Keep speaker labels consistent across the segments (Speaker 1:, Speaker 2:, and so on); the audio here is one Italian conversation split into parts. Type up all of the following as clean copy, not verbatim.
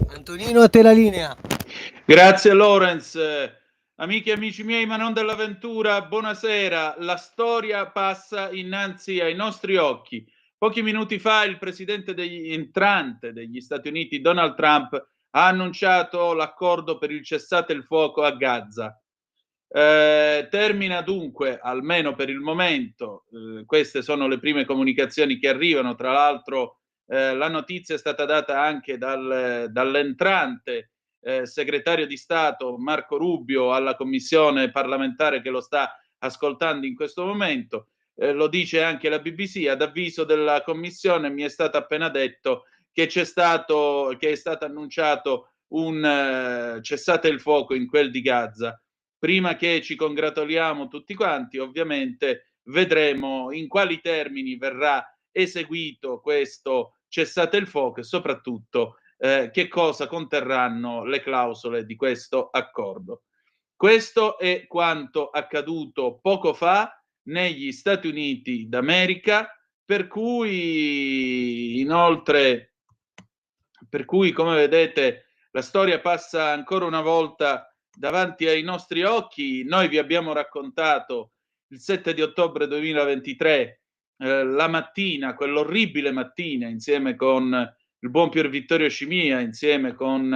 Speaker 1: Antonino, a te la linea.
Speaker 2: Grazie Lorenz. Amiche e amici miei, ma non dell'avventura, buonasera. La storia passa innanzi ai nostri occhi. Pochi minuti fa il presidente entrante degli Stati Uniti, Donald Trump, ha annunciato l'accordo per il cessate il fuoco a Gaza. Termina dunque, almeno per il momento, queste sono le prime comunicazioni che arrivano. Tra l'altro la notizia è stata data anche dall'entrante segretario di Stato Marco Rubio alla commissione parlamentare che lo sta ascoltando in questo momento. Lo dice anche la BBC, ad avviso della commissione mi è stato appena detto che è stato annunciato un cessate il fuoco in quel di Gaza. Prima che ci congratuliamo tutti quanti, ovviamente vedremo in quali termini verrà eseguito questo cessate il fuoco e soprattutto che cosa conterranno le clausole di questo accordo. Questo è quanto accaduto poco fa negli Stati Uniti d'America, per cui inoltre, come vedete, la storia passa ancora una volta davanti ai nostri occhi. Noi vi abbiamo raccontato il 7 di ottobre 2023, la mattina, quell'orribile mattina, insieme con il buon Pier Vittorio Scimia, insieme con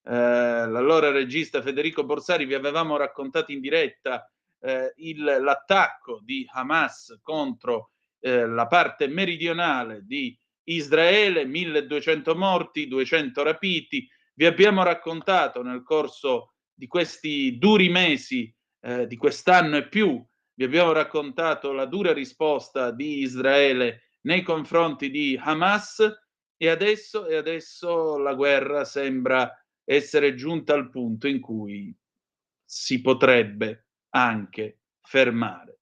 Speaker 2: l'allora regista Federico Borsari, vi avevamo raccontato in diretta l'attacco di Hamas contro la parte meridionale di Israele, 1200 morti, 200 rapiti. Vi abbiamo raccontato nel corso di questi duri mesi di quest'anno e più, vi abbiamo raccontato la dura risposta di Israele nei confronti di Hamas e adesso la guerra sembra essere giunta al punto in cui si potrebbe anche fermare.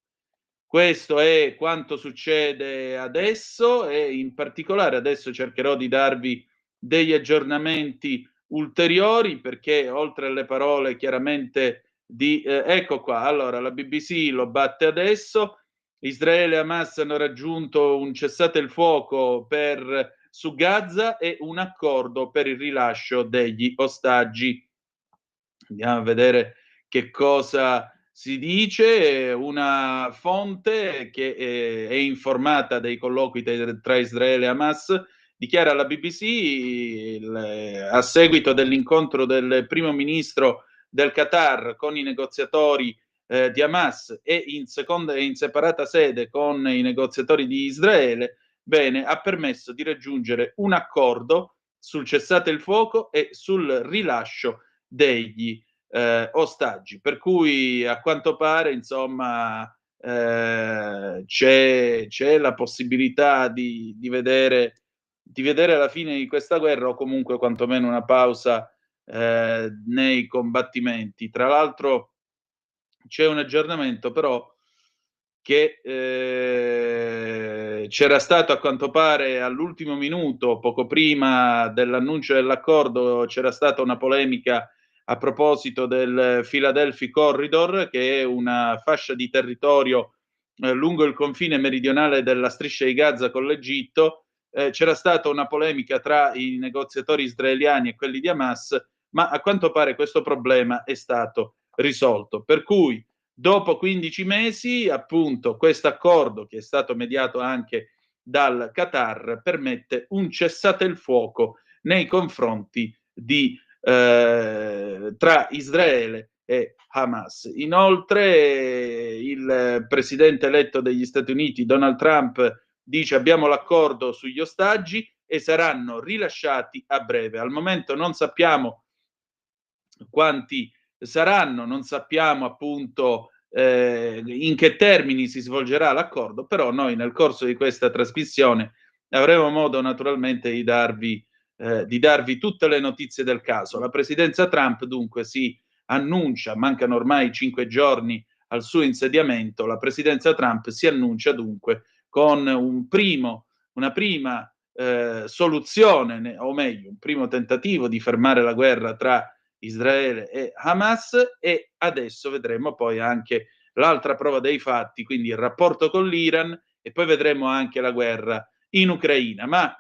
Speaker 2: Questo è quanto succede adesso e in particolare adesso cercherò di darvi degli aggiornamenti ulteriori perché oltre alle parole chiaramente di ecco qua, allora la BBC lo batte adesso, Israele e Hamas hanno raggiunto un cessate il fuoco su Gaza e un accordo per il rilascio degli ostaggi. Andiamo a vedere che cosa si dice. Una fonte che è informata dei colloqui tra Israele e Hamas dichiara alla BBC a seguito dell'incontro del primo ministro del Qatar con i negoziatori di Hamas e in separata sede con i negoziatori di Israele, bene, ha permesso di raggiungere un accordo sul cessate il fuoco e sul rilascio degli ostaggi. Per cui a quanto pare, insomma, c'è la possibilità di vedere la fine di questa guerra o comunque quantomeno una pausa nei combattimenti. Tra l'altro c'è un aggiornamento però che c'era stato a quanto pare all'ultimo minuto, poco prima dell'annuncio dell'accordo, c'era stata una polemica a proposito del Philadelphia Corridor, che è una fascia di territorio lungo il confine meridionale della striscia di Gaza con l'Egitto. C'era stata una polemica tra i negoziatori israeliani e quelli di Hamas, ma a quanto pare questo problema è stato risolto. Per cui dopo 15 mesi, appunto, questo accordo che è stato mediato anche dal Qatar permette un cessate il fuoco nei confronti tra Israele e Hamas. Inoltre, il presidente eletto degli Stati Uniti, Donald Trump, dice abbiamo l'accordo sugli ostaggi e saranno rilasciati a breve. Al momento non sappiamo quanti saranno, non sappiamo appunto in che termini si svolgerà l'accordo, però noi nel corso di questa trasmissione avremo modo naturalmente di darvi tutte le notizie del caso. La presidenza Trump dunque si annuncia, mancano ormai 5 giorni al suo insediamento, la presidenza Trump si annuncia dunque con una prima soluzione, o meglio, un primo tentativo di fermare la guerra tra Israele e Hamas e adesso vedremo poi anche l'altra prova dei fatti, quindi il rapporto con l'Iran e poi vedremo anche la guerra in Ucraina. Ma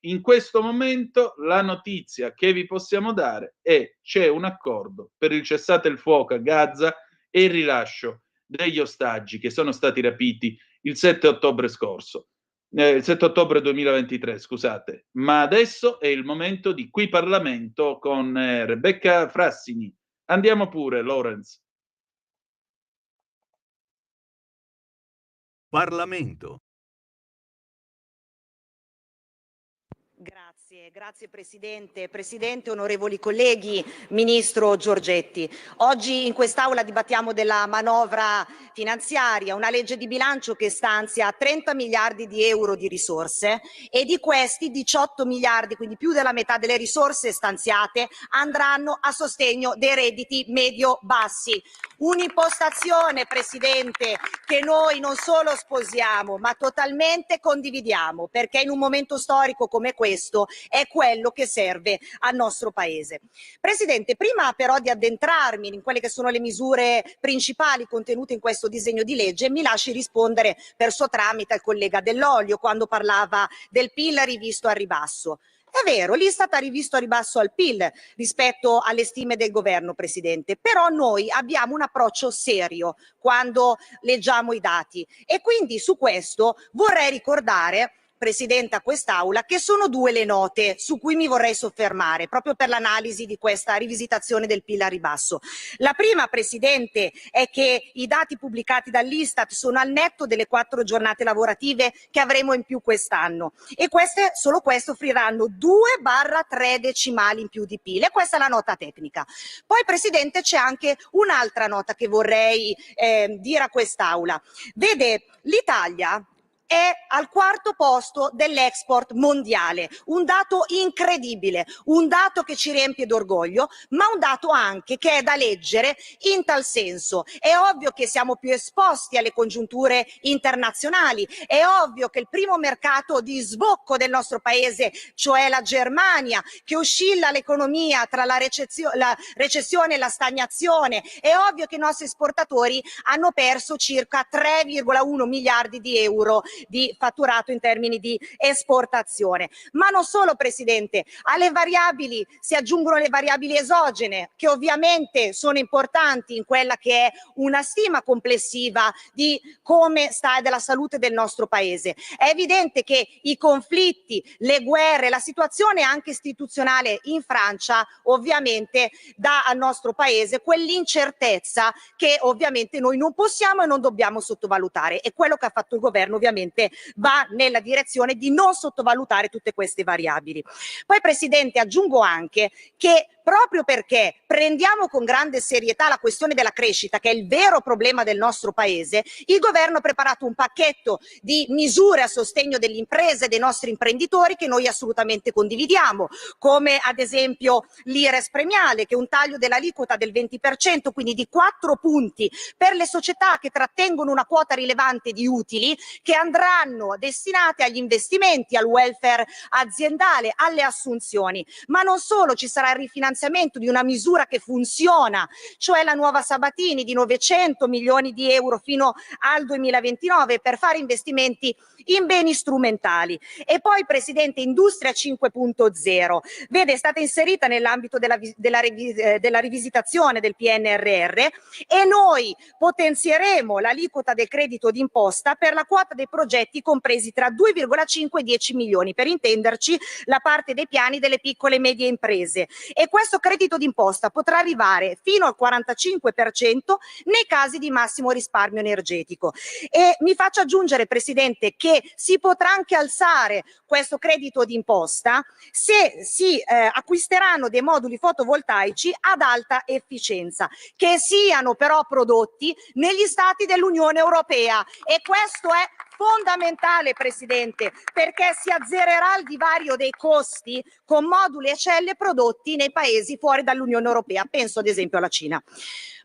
Speaker 2: in questo momento la notizia che vi possiamo dare è: c'è un accordo per il cessate il fuoco a Gaza e il rilascio degli ostaggi che sono stati rapiti il 7 ottobre scorso, il 7 ottobre 2023, scusate. Ma adesso è il momento di Qui Parlamento con Rebecca Frassini. Andiamo pure, Lorenz.
Speaker 3: Parlamento.
Speaker 4: Grazie Presidente. Presidente, onorevoli colleghi, Ministro Giorgetti. Oggi in quest'Aula dibattiamo della manovra finanziaria, una legge di bilancio che stanzia 30 miliardi di euro di risorse e di questi 18 miliardi, quindi più della metà delle risorse stanziate, andranno a sostegno dei redditi medio-bassi. Un'impostazione, Presidente, che noi non solo sposiamo, ma totalmente condividiamo, perché in un momento storico come questo è quello che serve al nostro Paese. Presidente, prima però di addentrarmi in quelle che sono le misure principali contenute in questo disegno di legge, mi lasci rispondere per suo tramite al collega Dell'Olio quando parlava del PIL rivisto al ribasso. È vero, l'Istat ha rivisto a ribasso al PIL rispetto alle stime del governo, Presidente, però noi abbiamo un approccio serio quando leggiamo i dati e quindi su questo vorrei ricordare, Presidente, a quest'Aula, che sono due le note su cui mi vorrei soffermare proprio per l'analisi di questa rivisitazione del PIL a ribasso. La prima, Presidente, è che i dati pubblicati dall'Istat sono al netto delle 4 giornate lavorative che avremo in più quest'anno e solo queste offriranno 2/3 decimali in più di PIL e questa è la nota tecnica. Poi, Presidente, c'è anche un'altra nota che vorrei dire a quest'Aula. Vede, l'Italia è al 4° posto dell'export mondiale, un dato incredibile, un dato che ci riempie d'orgoglio, ma un dato anche che è da leggere in tal senso. È ovvio che siamo più esposti alle congiunture internazionali, è ovvio che il primo mercato di sbocco del nostro paese, cioè la Germania, che oscilla l'economia tra la recessione e la stagnazione, è ovvio che i nostri esportatori hanno perso circa 3,1 miliardi di euro di fatturato in termini di esportazione. Ma non solo, Presidente, alle variabili si aggiungono le variabili esogene, che ovviamente sono importanti in quella che è una stima complessiva di come sta e della salute del nostro Paese. È evidente che i conflitti, le guerre, la situazione anche istituzionale in Francia ovviamente dà al nostro Paese quell'incertezza che ovviamente noi non possiamo e non dobbiamo sottovalutare e quello che ha fatto il governo ovviamente va nella direzione di non sottovalutare tutte queste variabili. Poi, Presidente, aggiungo anche che proprio perché prendiamo con grande serietà la questione della crescita, che è il vero problema del nostro Paese, il governo ha preparato un pacchetto di misure a sostegno delle imprese e dei nostri imprenditori che noi assolutamente condividiamo, come ad esempio l'IRES premiale, che è un taglio dell'aliquota del 20%, quindi di 4 punti per le società che trattengono una quota rilevante di utili che andranno destinate agli investimenti, al welfare aziendale, alle assunzioni. Ma non solo, ci sarà il rifinanziamento di una misura che funziona, cioè la nuova Sabatini di 900 milioni di euro fino al 2029 per fare investimenti in beni strumentali. E poi, Presidente, Industria 5.0, vede, è stata inserita nell'ambito della rivisitazione del PNRR e noi potenzieremo l'aliquota del credito d'imposta per la quota dei progetti compresi tra 2,5 e 10 milioni, per intenderci la parte dei piani delle piccole e medie imprese. E questo credito d'imposta potrà arrivare fino al 45% nei casi di massimo risparmio energetico. E mi faccio aggiungere, Presidente, che si potrà anche alzare questo credito d'imposta se si acquisteranno dei moduli fotovoltaici ad alta efficienza, che siano però prodotti negli stati dell'Unione Europea. E questo è fondamentale, Presidente, perché si azzererà il divario dei costi con moduli e celle prodotti nei paesi fuori dall'Unione Europea, penso ad esempio alla Cina.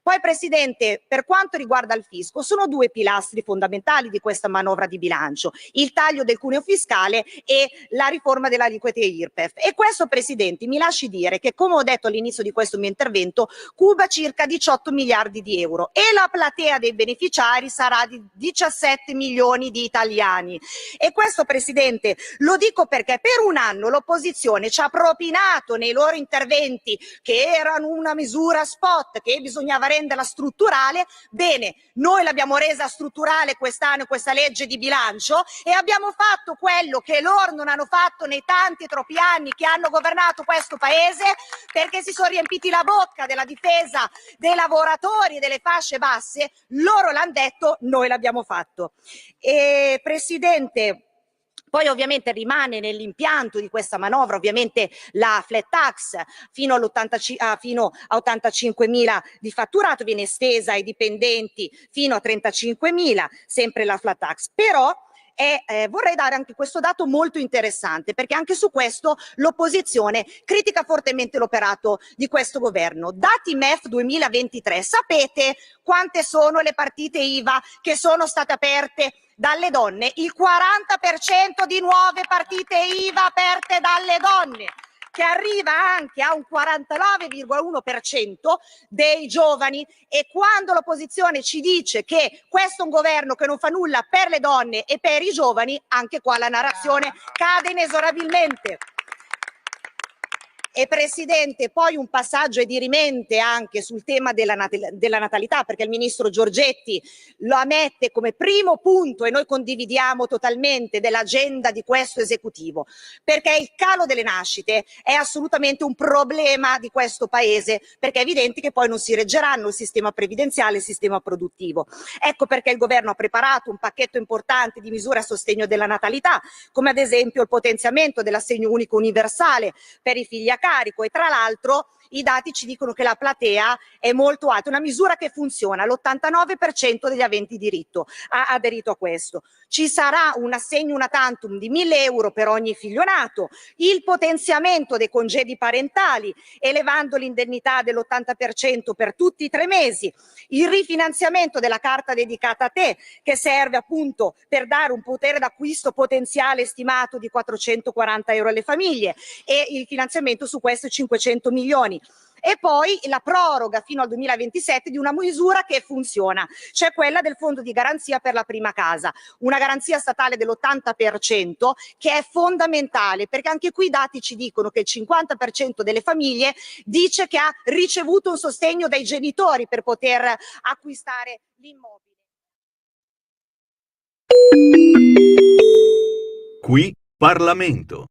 Speaker 4: Poi, Presidente, per quanto riguarda il fisco, sono due pilastri fondamentali di questa manovra di bilancio: il taglio del cuneo fiscale e la riforma delle aliquote IRPEF. E questo, Presidente, mi lasci dire che, come ho detto all'inizio di questo mio intervento, cuba circa 18 miliardi di euro e la platea dei beneficiari sarà di 17 milioni di italiani. E questo, Presidente, lo dico perché per un anno l'opposizione ci ha propinato nei loro interventi che erano una misura spot, che bisognava renderla strutturale. Bene, noi l'abbiamo resa strutturale quest'anno, questa legge di bilancio, e abbiamo fatto quello che loro non hanno fatto nei tanti e troppi anni che hanno governato questo paese, perché si sono riempiti la bocca della difesa dei lavoratori e delle fasce basse. Loro l'hanno detto, noi l'abbiamo fatto. E, Presidente, poi ovviamente rimane nell'impianto di questa manovra ovviamente la flat tax fino a 85.000 di fatturato, viene estesa ai dipendenti fino a 35.000, sempre la flat tax. Però vorrei dare anche questo dato molto interessante, perché anche su questo l'opposizione critica fortemente l'operato di questo governo. Dati MEF 2023, sapete quante sono le partite IVA che sono state aperte dalle donne? Il 40% di nuove partite IVA aperte dalle donne, che arriva anche a un 49,1% dei giovani. E quando l'opposizione ci dice che questo è un governo che non fa nulla per le donne e per i giovani, anche qua la narrazione cade inesorabilmente. E Presidente, poi un passaggio è dirimente anche sul tema della natalità, perché il ministro Giorgetti lo mette come primo punto, e noi condividiamo totalmente, dell'agenda di questo esecutivo, perché il calo delle nascite è assolutamente un problema di questo paese, perché è evidente che poi non si reggeranno il sistema previdenziale e il sistema produttivo. Ecco perché il governo ha preparato un pacchetto importante di misure a sostegno della natalità, come ad esempio il potenziamento dell'assegno unico universale per i figli a carico, e tra l'altro i dati ci dicono che la platea è molto alta, una misura che funziona, l'89% degli aventi diritto ha aderito a questo. Ci sarà un assegno una tantum di 1.000 euro per ogni figlio nato, il potenziamento dei congedi parentali, elevando l'indennità dell'80% per tutti i 3 mesi, il rifinanziamento della carta dedicata a te, che serve appunto per dare un potere d'acquisto potenziale stimato di 440 euro alle famiglie, e il finanziamento su questo 500 milioni. E poi la proroga fino al 2027 di una misura che funziona, cioè quella del fondo di garanzia per la prima casa, una garanzia statale dell'80% che è fondamentale, perché anche qui i dati ci dicono che il 50% delle famiglie dice che ha ricevuto un sostegno dai genitori per poter acquistare l'immobile.
Speaker 3: Qui Parlamento.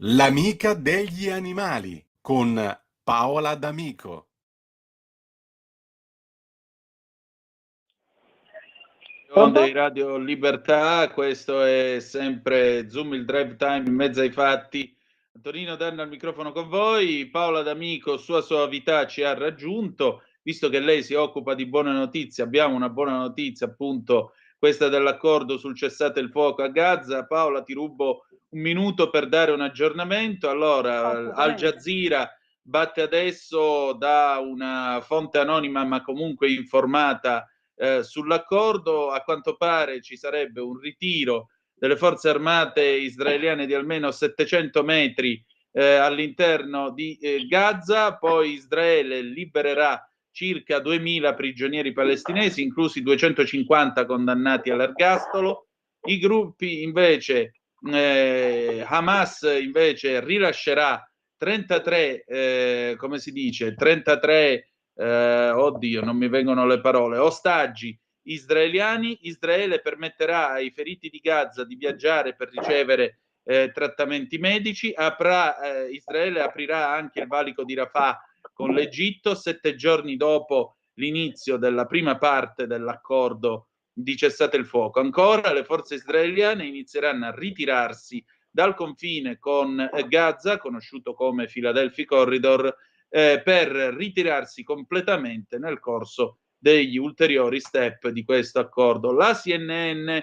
Speaker 5: L'amica degli animali con Paola D'Amico.
Speaker 2: Onde di Radio Libertà, questo è sempre Zoom, il drive time in mezzo ai fatti. Antonino Danna al microfono con voi. Paola D'Amico, sua soavità, ci ha raggiunto. Visto che lei si occupa di buone notizie, abbiamo una buona notizia, appunto, questa dell'accordo sul cessate il fuoco a Gaza. Paola, ti rubo un minuto per dare un aggiornamento. Allora, Al Jazeera batte adesso da una fonte anonima, ma comunque informata, sull'accordo. A quanto pare ci sarebbe un ritiro delle forze armate israeliane di almeno 700 metri all'interno di Gaza, poi Israele libererà circa 2000 prigionieri palestinesi, inclusi 250 condannati all'ergastolo. I gruppi invece, Hamas invece rilascerà 33, come si dice, 33 oddio, non mi vengono le parole, ostaggi israeliani. Israele permetterà ai feriti di Gaza di viaggiare per ricevere trattamenti medici. Israele aprirà anche il valico di Rafah con l'Egitto 7 giorni dopo l'inizio della prima parte dell'accordo di cessate il fuoco. Ancora le forze israeliane inizieranno a ritirarsi dal confine con Gaza, conosciuto come Philadelphia Corridor, per ritirarsi completamente nel corso degli ulteriori step di questo accordo. La CNN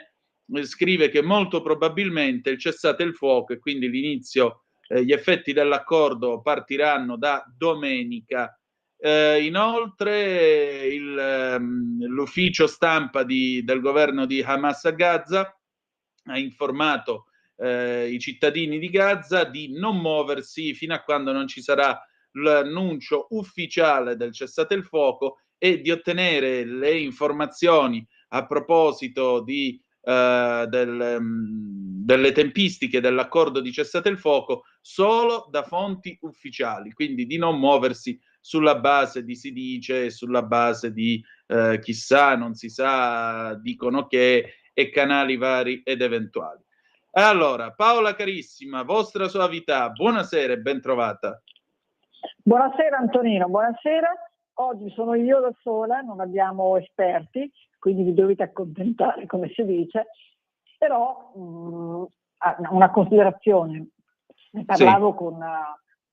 Speaker 2: scrive che molto probabilmente il cessate il fuoco e quindi l'inizio, gli effetti dell'accordo partiranno da domenica. Inoltre l'ufficio stampa del governo di Hamas a Gaza ha informato i cittadini di Gaza di non muoversi fino a quando non ci sarà l'annuncio ufficiale del cessate il fuoco e di ottenere le informazioni a proposito delle tempistiche dell'accordo di cessate il fuoco solo da fonti ufficiali, quindi di non muoversi sulla base di si dice, sulla base di chissà, non si sa, dicono che, e canali vari ed eventuali. Allora, Paola carissima, vostra soavità, buonasera e ben trovata.
Speaker 6: Buonasera Antonino, buonasera. Oggi sono io da sola, non abbiamo esperti, quindi vi dovete accontentare, come si dice, però una considerazione. Ne parlavo con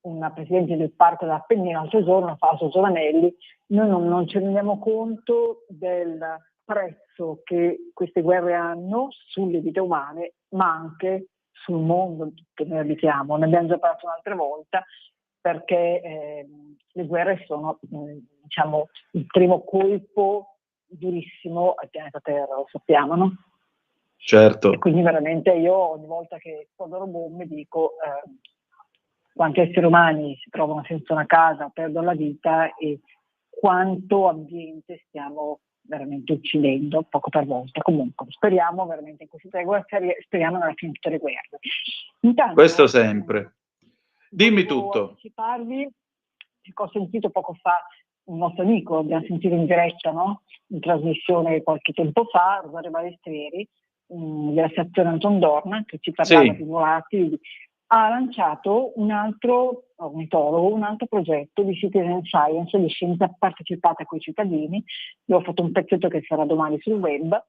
Speaker 6: una presidente del Parco dell'Appennino l'altro giorno, Fausto Giovanelli. Noi non ci rendiamo conto del prezzo che queste guerre hanno sulle vite umane, ma anche sul mondo che noi abitiamo. Ne abbiamo già parlato un'altra volta, perché le guerre sono diciamo il primo colpo durissimo al pianeta Terra, lo sappiamo, no?
Speaker 2: Certo.
Speaker 6: E quindi veramente io ogni volta che esplodano bombe dico quanti esseri umani si trovano senza una casa, perdono la vita e quanto ambiente stiamo veramente uccidendo poco per volta. Comunque speriamo veramente in queste 3 guerre, speriamo nella fine di tutte le guerre. Intanto,
Speaker 2: questo sempre. Dimmi tutto.
Speaker 6: Anticiparvi che ho sentito poco fa un nostro amico, abbiamo sentito in diretta, no? In trasmissione qualche tempo fa, Rosario Balestrieri, della sezione Anton Dorna, che ci parlava di volatili, ha lanciato un altro ornitologo, un altro progetto di citizen science, di scienza partecipata con i cittadini. Io ho fatto un pezzetto che sarà domani sul web,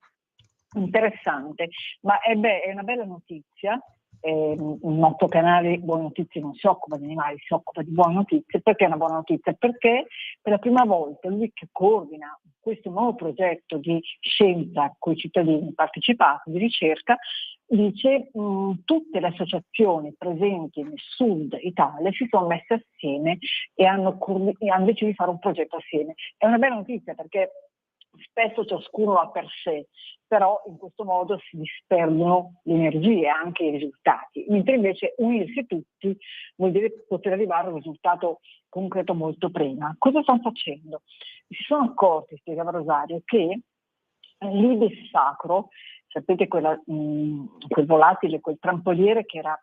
Speaker 6: interessante, ma è una bella notizia. Il nostro canale Buone Notizie non si occupa di animali, si occupa di buone notizie. Perché è una buona notizia? Perché per la prima volta lui, che coordina questo nuovo progetto di scienza con i cittadini partecipati, di ricerca, dice tutte le associazioni presenti nel sud Italia si sono messe assieme e hanno deciso di fare un progetto assieme. È una bella notizia, perché spesso ciascuno va per sé, però in questo modo si disperdono le energie e anche i risultati, mentre invece unirsi tutti vuol dire poter arrivare a un risultato concreto molto prima. Cosa stanno facendo? Si sono accorti, spiegava Rosario, che l'ibis sacro, sapete quel volatile, quel trampoliere che era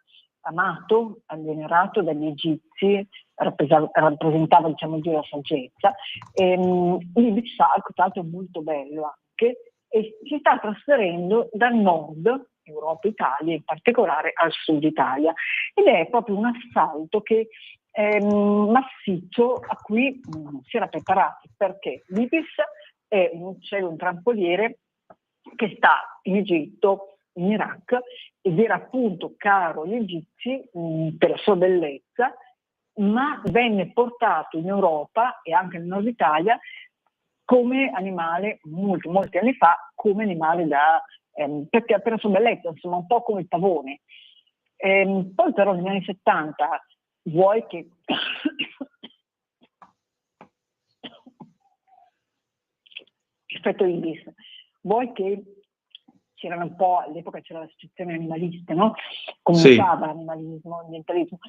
Speaker 6: amato, venerato dagli egizi, rappresentava diciamo Dio la saggezza, l'ibis sacro tra l'altro è molto bello anche, e si sta trasferendo dal nord Europa, Italia, in particolare al sud Italia. Ed è proprio un assalto che massiccio a cui si era preparati, perché l'Ibis è un uccello, un trampoliere che sta in Egitto, in Iraq, ed era appunto caro agli egizi per la sua bellezza, ma venne portato in Europa e anche nel nord Italia come animale molti anni fa, come animale perché per la sua bellezza, insomma, un po' come il pavone. Poi però negli anni 70 vuoi che effetto Ibis, vuoi che c'erano un po', all'epoca c'era l'associazione animalista, no? Comunicava l'animalismo, l'ambientalismo,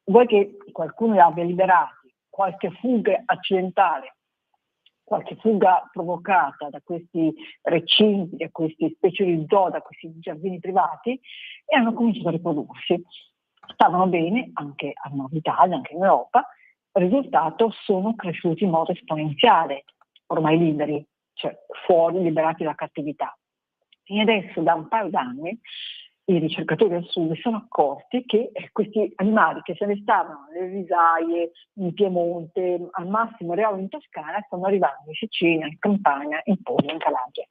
Speaker 6: vuoi che qualcuno li abbia liberati, qualche fuga accidentale, qualche fuga provocata da questi recinti, da queste specie di zoo, da questi giardini privati, e hanno cominciato a riprodursi. Stavano bene anche a Nord Italia, anche in Europa. Il risultato, sono cresciuti in modo esponenziale, ormai liberi, cioè fuori, liberati dalla cattività. E adesso da un paio d'anni i ricercatori del sud si sono accorti che questi animali che se ne stavano nelle risaie, in Piemonte, al massimo arrivavano in Toscana, stanno arrivando in Sicilia, in Campania, in Puglia, in Calabria.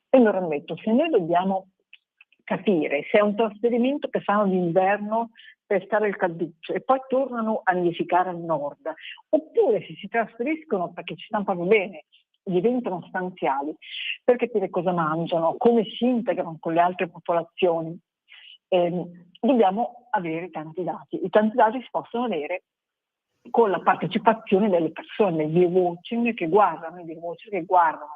Speaker 6: E allora hanno detto, se noi dobbiamo capire se è un trasferimento che fanno d'inverno per stare al calduccio e poi tornano a nidificare al nord, oppure se si trasferiscono perché ci stanno proprio bene, diventano stanziali, per capire cosa mangiano, come si integrano con le altre popolazioni, dobbiamo avere tanti dati. I tanti dati si possono avere con la partecipazione delle persone, del biowatching che guardano,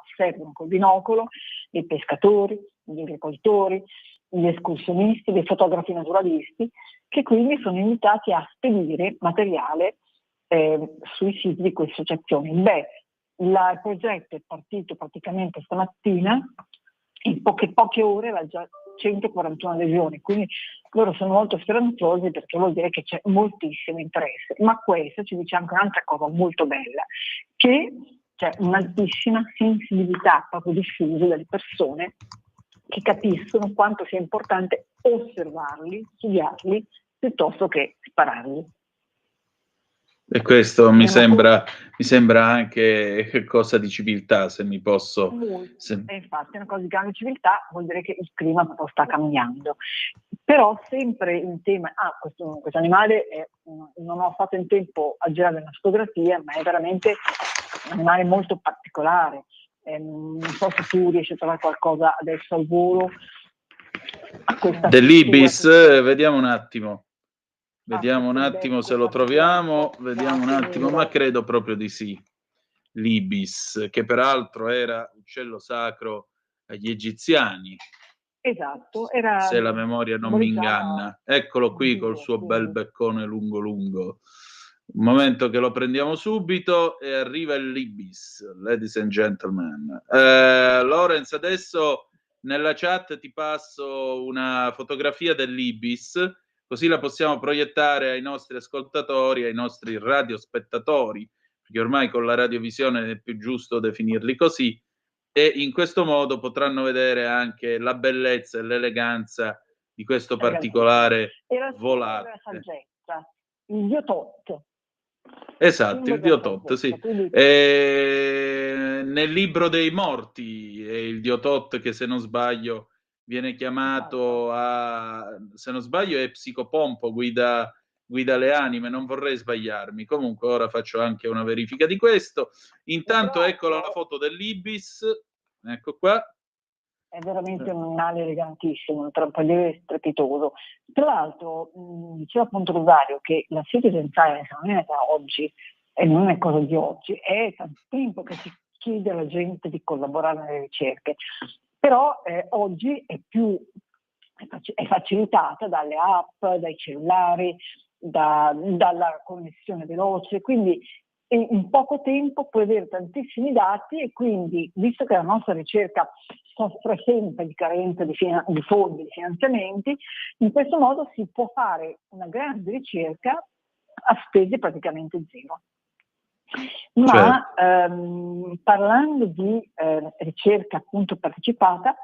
Speaker 6: osservano col binocolo, dei pescatori, gli agricoltori, gli escursionisti, dei fotografi naturalisti, che quindi sono invitati a spedire materiale sui siti di queste associazioni. Il progetto è partito praticamente stamattina, in poche ore aveva già 141 adesioni, quindi loro sono molto speranzosi perché vuol dire che c'è moltissimo interesse. Ma questo ci dice anche un'altra cosa molto bella, che c'è un'altissima sensibilità proprio diffusa dalle persone che capiscono quanto sia importante osservarli, studiarli, piuttosto che spararli.
Speaker 2: E questo mi sembra anche cosa di civiltà, se mi posso...
Speaker 6: E infatti è una cosa di grande civiltà, vuol dire che il clima proprio sta cambiando. Però sempre in tema, questo animale non ho fatto in tempo a girare una fotografia, ma è veramente un animale molto particolare. Non so se tu riesci a trovare qualcosa adesso al volo.
Speaker 2: Dell'Ibis, vediamo un attimo. Vediamo un attimo se lo troviamo, vediamo un attimo, ma credo proprio di sì. L'Ibis, che peraltro era uccello sacro agli egiziani.
Speaker 6: Esatto, era...
Speaker 2: Se la memoria non mi inganna. Eccolo qui col suo bel beccone lungo lungo. Un momento che lo prendiamo subito e arriva l'Ibis, ladies and gentlemen. Lorenz, adesso nella chat ti passo una fotografia dell'Ibis, così la possiamo proiettare ai nostri ascoltatori, ai nostri radiospettatori, perché ormai con la radiovisione è più giusto definirli così, e in questo modo potranno vedere anche la bellezza e l'eleganza di questo particolare volante.
Speaker 6: Il diotot.
Speaker 2: Esatto, il diotot, sì. Nel libro dei morti è il diotot che, se non sbaglio, viene chiamato se non sbaglio è Psicopompo, guida le anime, non vorrei sbagliarmi. Comunque ora faccio anche una verifica di questo. Intanto eccola la foto dell'Ibis, ecco qua.
Speaker 6: È veramente un animale elegantissimo, un trampoliere strepitoso. Tra l'altro, diceva appunto Rosario che la citizen science non è da oggi, e non è cosa di oggi, è tanto tempo che si chiede alla gente di collaborare nelle ricerche. Però oggi è facilitata dalle app, dai cellulari, dalla connessione veloce, quindi in poco tempo puoi avere tantissimi dati, e quindi, visto che la nostra ricerca soffre sempre di carenza di fondi, di finanziamenti, in questo modo si può fare una grande ricerca a spese praticamente zero. Ma parlando di ricerca appunto partecipata,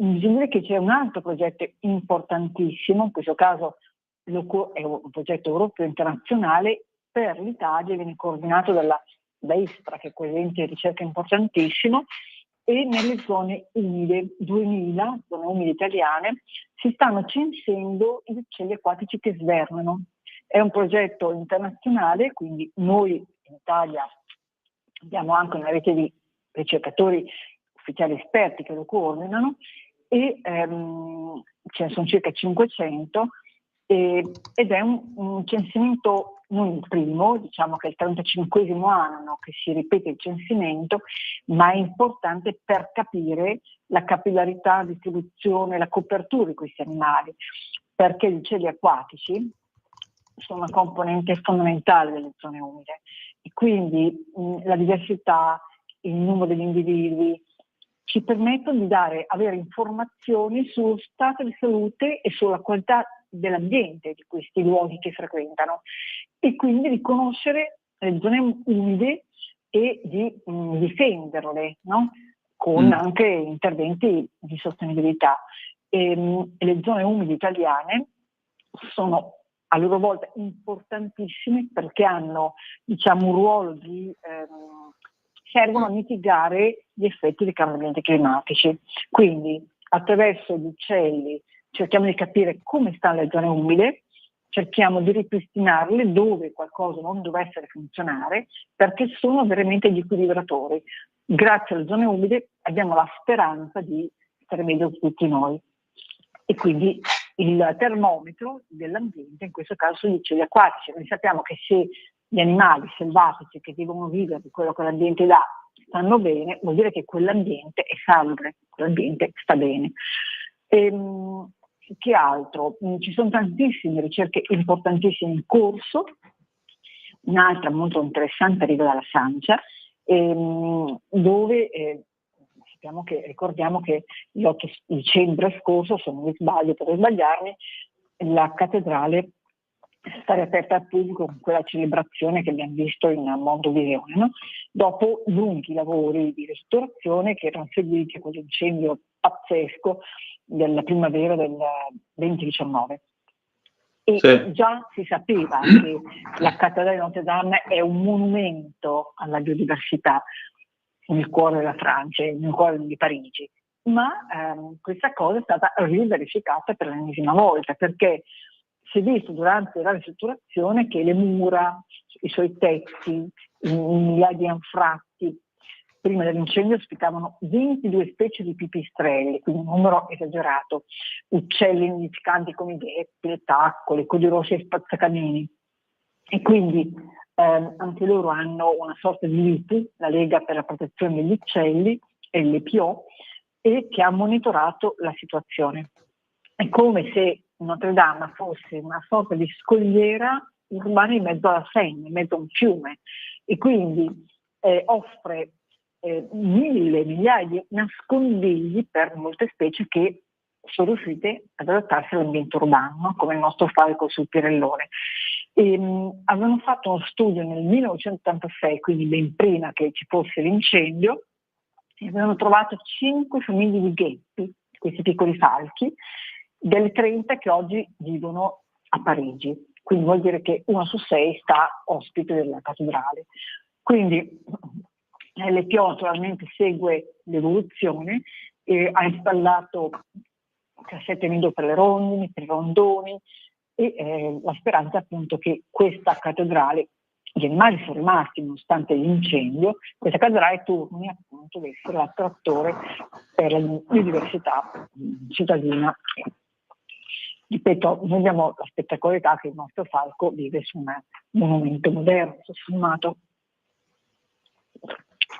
Speaker 6: bisogna dire che c'è un altro progetto importantissimo, in questo caso è un progetto europeo internazionale per l'Italia, viene coordinato da ISPRA, che è quell'ente di ricerca importantissimo, e nelle zone umide, 2000 zone umide italiane, si stanno censendo gli uccelli acquatici che svernano. È un progetto internazionale, quindi noi in Italia abbiamo anche una rete di ricercatori ufficiali esperti che lo coordinano, e ce ne sono circa 500, ed è un censimento non il primo, diciamo che è il 35esimo anno che si ripete il censimento, ma è importante per capire la capillarità, la distribuzione, la copertura di questi animali, perché gli uccelli acquatici sono una componente fondamentale delle zone umide, e quindi la diversità, il numero degli individui ci permettono di avere informazioni sullo stato di salute e sulla qualità dell'ambiente di questi luoghi che frequentano, e quindi di conoscere le zone umide e di difenderle, no? Con anche interventi di sostenibilità. Le zone umide italiane sono a loro volta importantissime perché hanno, diciamo, un ruolo servono a mitigare gli effetti dei cambiamenti climatici. Quindi attraverso gli uccelli cerchiamo di capire come stanno le zone umide, cerchiamo di ripristinarle dove qualcosa non dovesse funzionare, perché sono veramente gli equilibratori. Grazie alle zone umide abbiamo la speranza di stare meglio tutti noi. E quindi il termometro dell'ambiente, in questo caso sono gli uccelli acquatici. Noi sappiamo che se gli animali selvatici che devono vivere di quello che l'ambiente dà stanno bene, vuol dire che quell'ambiente è salubre, quell'ambiente sta bene. Che altro? Ci sono tantissime ricerche importantissime in corso. Un'altra molto interessante arriva dalla Francia, dove ricordiamo che l'8 dicembre scorso, se non mi sbaglio, potrei sbagliarmi, la cattedrale è stata riaperta al pubblico con quella celebrazione che abbiamo visto in Mondovisione, no? Dopo lunghi lavori di ristorazione che erano seguiti a quell'incendio pazzesco della primavera del 2019. E
Speaker 2: Sì.
Speaker 6: già si sapeva che la cattedrale di Notre Dame è un monumento alla biodiversità nel cuore della Francia, nel cuore di Parigi, ma questa cosa è stata riverificata per l'ennesima volta, perché si è visto durante la ristrutturazione che le mura, i suoi tetti, i migliaia di anfratti prima dell'incendio ospitavano 22 specie di pipistrelli, quindi un numero esagerato, uccelli nidificanti come i gheppi, le taccole, codi rossi e spazzacamini. E quindi anche loro hanno una sorta di LIPU, la Lega per la protezione degli uccelli, LPO, e che ha monitorato la situazione. È come se Notre Dame fosse una sorta di scogliera urbana in mezzo alla Seine, in mezzo a un fiume, e quindi offre migliaia di nascondigli per molte specie che sono riuscite ad adattarsi all'ambiente urbano, come il nostro falco sul Pirellone. Avevano fatto uno studio nel 1986, quindi ben prima che ci fosse l'incendio, e avevano trovato 5 famiglie di gheppi, questi piccoli falchi, delle 30 che oggi vivono a Parigi. Quindi vuol dire che 1 su 6 sta ospite della cattedrale. Quindi l'LPO naturalmente segue l'evoluzione e ha installato cassette nido per le rondini, per i rondoni, e la speranza appunto che questa cattedrale, gli animali sono rimasti nonostante l'incendio, questa cattedrale torni appunto ad essere l'attrattore per la biodiversità cittadina. Ripeto, noi abbiamo la spettacolarità che il nostro falco vive su un monumento moderno, filmato.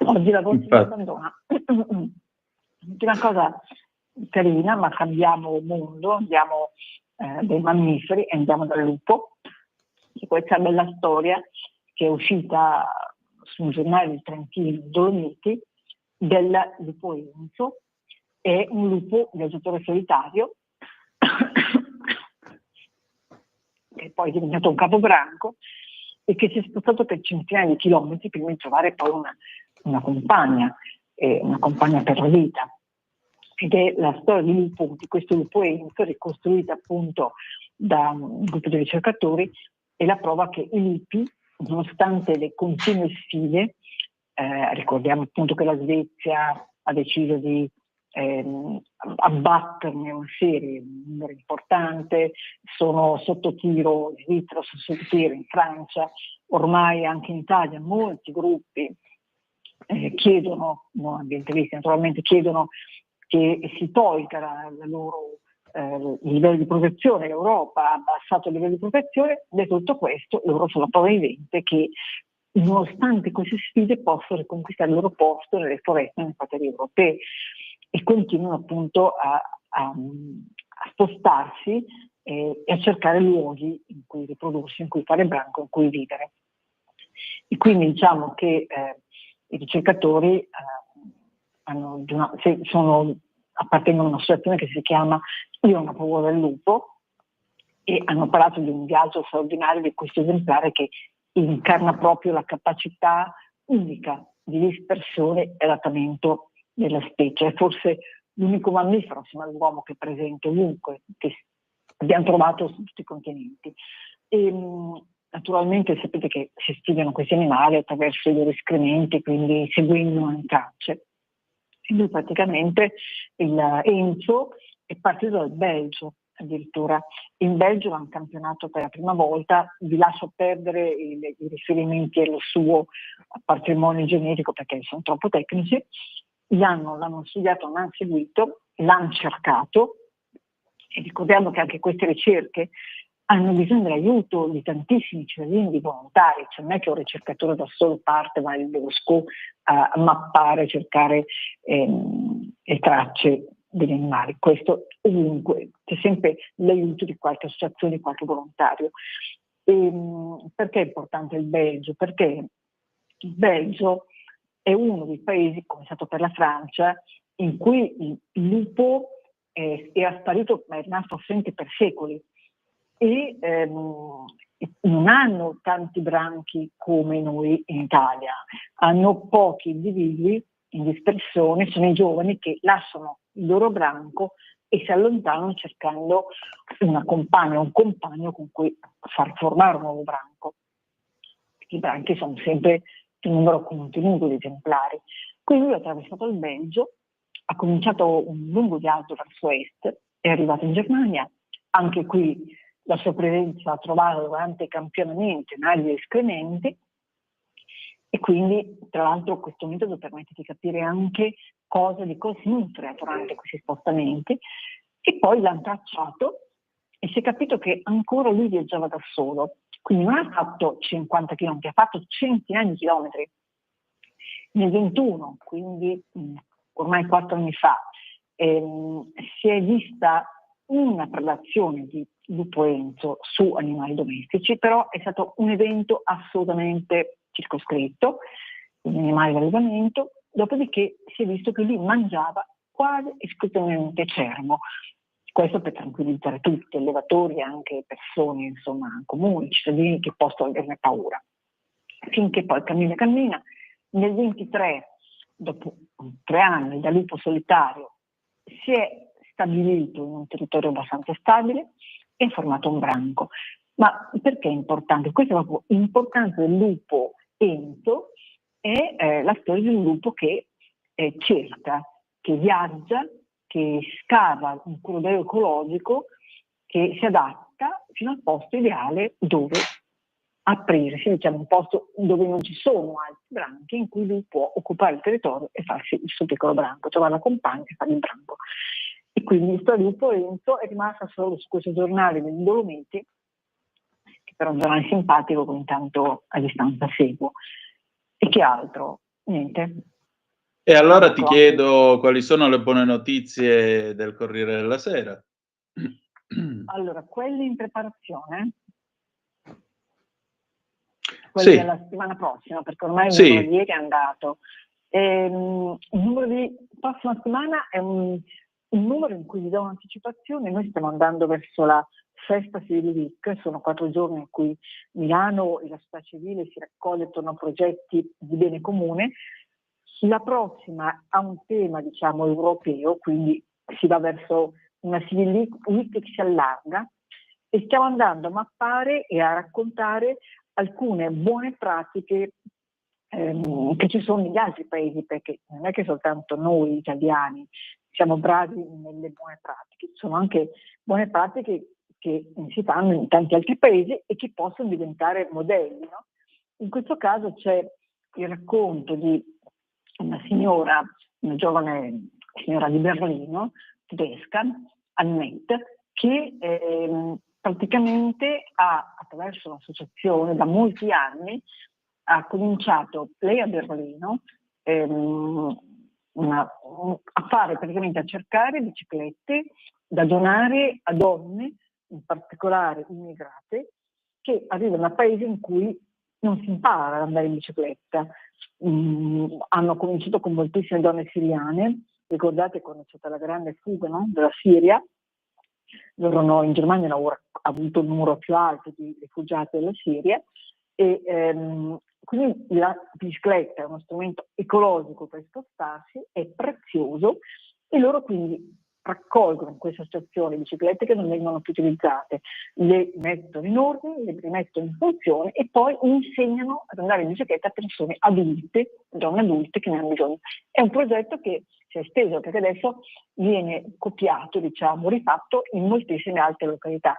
Speaker 6: Oggi la voce si abbandona. Una cosa carina, ma cambiamo mondo, andiamo dai mammiferi e andiamo dal lupo. E questa bella storia che è uscita su un giornale del Trentino, Dolomiti, del lupo Enzo. È un lupo viaggiatore solitario che poi è diventato un capobranco e che si è spostato per centinaia di chilometri prima di trovare poi una compagna per la vita. ed è la storia di questo lupo Enzo, ricostruita appunto da un gruppo di ricercatori, e la prova che i lupi, nonostante le continue sfide, ricordiamo appunto che la Svezia ha deciso di abbatterne una serie, un numero importante, sono sotto tiro in Svizzera, sono sotto tiro in Francia, ormai anche in Italia molti gruppi chiedono, non ambientalisti naturalmente, chiedono che si tolga la loro il livello di protezione. L'Europa ha abbassato il livello di protezione. Detto tutto questo, loro sono la prova vivente che nonostante queste sfide possono riconquistare il loro posto nelle foreste e nei quartieri europei, e continuano appunto a spostarsi e a cercare luoghi in cui riprodursi, in cui fare branco, in cui vivere. E quindi diciamo che i ricercatori appartengono a un'associazione che si chiama Io non ho paura del lupo, e hanno parlato di un viaggio straordinario di questo esemplare che incarna proprio la capacità unica di dispersione e adattamento della specie. È forse l'unico mammifero assieme all'uomo che è presente ovunque, che abbiamo trovato su tutti i continenti. E, naturalmente sapete che si studiano questi animali attraverso i loro escrementi, quindi seguendo le tracce. Quindi praticamente il Enzo è partito dal Belgio, addirittura. In Belgio hanno campionato per la prima volta. Vi lascio perdere i riferimenti al suo patrimonio genetico perché sono troppo tecnici. L'hanno studiato, l'hanno seguito, l'hanno cercato, e ricordiamo che anche queste ricerche hanno bisogno dell'aiuto di tantissimi cittadini, di volontari. Cioè non è che un ricercatore da solo parte, va in bosco a mappare, a cercare le tracce degli animali. Questo ovunque, c'è sempre l'aiuto di qualche associazione, di qualche volontario. Perché è importante il Belgio? Perché il Belgio è uno dei paesi, come è stato per la Francia, in cui il lupo era sparito, ma è rimasto assente per secoli, e non hanno tanti branchi come noi in Italia, hanno pochi individui in dispersione, sono i giovani che lasciano il loro branco e si allontanano cercando una compagna, un compagno con cui far formare un nuovo branco. I branchi sono sempre un numero contenuto di esemplari. Quindi lui ha attraversato il Belgio, ha cominciato un lungo viaggio verso est, è arrivato in Germania. Anche qui la sua presenza ha trovato durante i campionamenti nagli escrementi, e quindi tra l'altro questo metodo permette di capire anche di cosa si nutre durante questi spostamenti. E poi l'hanno tracciato e si è capito che ancora lui viaggiava da solo, quindi non ha fatto 50 km, ha fatto centinaia di chilometri. Nel 21, quindi ormai 4 anni fa, si è vista una predazione di lupo Enzo su animali domestici, però è stato un evento assolutamente circoscritto, gli animali d'allevamento. Dopodiché si è visto che lui mangiava quasi esclusivamente cervo. Questo per tranquillizzare tutti, allevatori e anche persone, insomma, comuni, cittadini che possono averne paura. Finché poi cammina. Nel 23, dopo 3 anni da lupo solitario, si è stabilito in un territorio abbastanza stabile e ha formato un branco. Ma perché è importante? Questa è proprio l'importanza del lupo Enzo, è la storia di un lupo che cerca, che viaggia, che scava un corridoio ecologico, che si adatta fino al posto ideale dove aprirsi, diciamo un posto dove non ci sono altri branchi, in cui lui può occupare il territorio e farsi il suo piccolo branco, trovare la compagna e fare il branco. E quindi il lupo Enzo è rimasta solo su questo giornale dei Dolomiti, che però è un giornale simpatico che intanto a distanza seguo. E che altro? Niente.
Speaker 2: E allora ti chiedo quali sono le buone notizie del Corriere della Sera.
Speaker 6: Allora, quelli in preparazione, quelli della settimana prossima, perché ormai il numero di ieri è andato. Il numero di prossima settimana è un numero in cui vi do un'anticipazione. Noi stiamo andando verso la Festa Civile Week, sono 4 giorni in cui Milano e la società civile si raccoglie attorno a progetti di bene comune. La prossima ha un tema, diciamo, europeo, quindi si va verso una civil week che si allarga e stiamo andando a mappare e a raccontare alcune buone pratiche che ci sono negli altri paesi, perché non è che soltanto noi italiani siamo bravi nelle buone pratiche, ci sono anche buone pratiche che si fanno in tanti altri paesi e che possono diventare modelli, no? In questo caso c'è il racconto di una signora, una giovane signora di Berlino, tedesca, Annette, che praticamente attraverso un'associazione da molti anni, ha cominciato, lei a Berlino, a fare praticamente, a cercare biciclette da donare a donne, in particolare immigrate, che arrivano a paesi in cui non si impara ad andare in bicicletta. Hanno cominciato con moltissime donne siriane, ricordate quando c'è stata la grande fuga, no? Della Siria, loro in Germania hanno avuto il numero più alto di rifugiati della Siria, e quindi la bicicletta è uno strumento ecologico per spostarsi, è prezioso, e loro quindi raccolgono in queste associazioni biciclette che non vengono più utilizzate, le mettono in ordine, le rimettono in funzione e poi insegnano ad andare in bicicletta a persone adulte, donne adulte che ne hanno bisogno. È un progetto che si è esteso perché adesso viene copiato, diciamo, rifatto in moltissime altre località.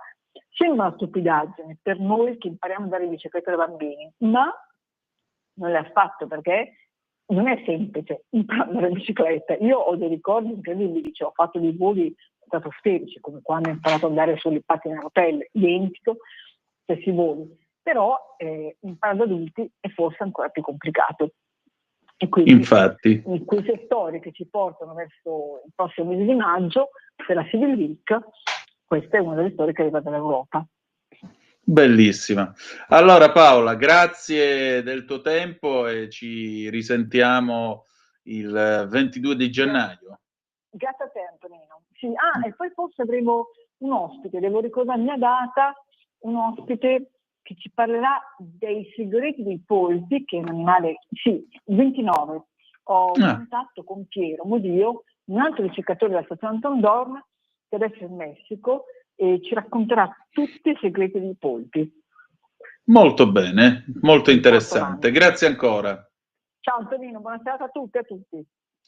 Speaker 6: Sembra una stupidaggine per noi che impariamo ad andare in bicicletta da bambini, ma non è affatto, perché non è semplice imparare in bicicletta. Io ho dei ricordi incredibili, ho fatto dei voli stratosferici, come quando ho imparato ad andare sulle pattine a rotelle, identico, stessi voli. Però imparare da adulti è forse ancora più complicato. E quindi
Speaker 2: Infatti,
Speaker 6: in queste storie che ci portano verso il prossimo mese di maggio, per la Civil Week, questa è una delle storie che arriva dall'Europa.
Speaker 2: bellissima. Allora Paola, grazie del tuo tempo e ci risentiamo il 22 di gennaio.
Speaker 6: Grazie a te, Antonino. Sì, e poi forse avremo un ospite, devo ricordarmi la data, un ospite che ci parlerà dei segreti dei polpi, che è un animale, sì, il 29. Ho un contatto con Piero Modio, un altro ricercatore della stazione Anton Dorn, che adesso è in Messico, e ci racconterà tutti i segreti dei polpi.
Speaker 2: Molto bene, molto interessante. Grazie ancora.
Speaker 6: Ciao Antonino, buona serata a tutti e a tutti.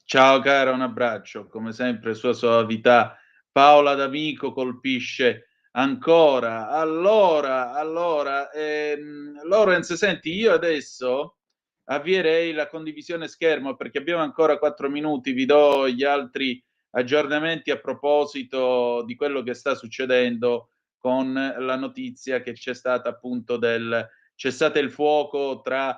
Speaker 2: Ciao cara, un abbraccio. Come sempre, sua soavità. Paola D'Amico colpisce ancora. Allora, Lorenz, senti, io adesso avvierei la condivisione schermo perché abbiamo ancora 4 minuti. Vi do gli altri aggiornamenti a proposito di quello che sta succedendo con la notizia che c'è stata appunto del cessate il fuoco tra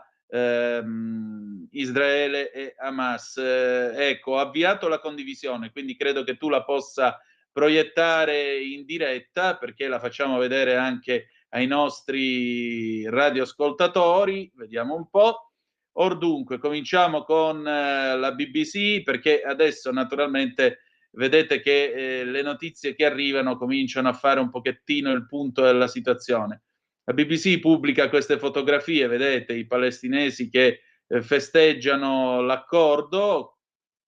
Speaker 2: Israele e Hamas. Ecco, ho avviato la condivisione, quindi credo che tu la possa proiettare in diretta perché la facciamo vedere anche ai nostri radioascoltatori. Vediamo un po'. Or dunque, cominciamo con la BBC perché adesso naturalmente vedete che le notizie che arrivano cominciano a fare un pochettino il punto della situazione. La BBC pubblica queste fotografie, vedete, i palestinesi che festeggiano l'accordo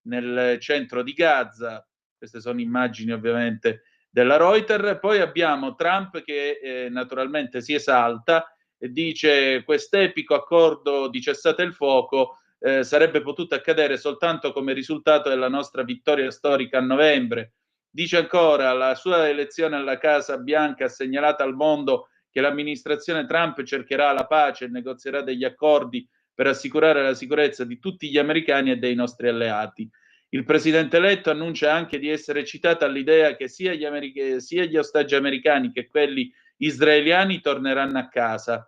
Speaker 2: nel centro di Gaza. Queste sono immagini ovviamente della Reuters. Poi abbiamo Trump che naturalmente si esalta e dice quest'epico accordo di cessate il fuoco sarebbe potuto accadere soltanto come risultato della nostra vittoria storica a novembre. Dice ancora la sua elezione alla Casa Bianca ha segnalato al mondo che l'amministrazione Trump cercherà la pace e negozierà degli accordi per assicurare la sicurezza di tutti gli americani e dei nostri alleati. Il presidente eletto annuncia anche di essere eccitato all'idea che sia gli ostaggi americani che quelli israeliani torneranno a casa.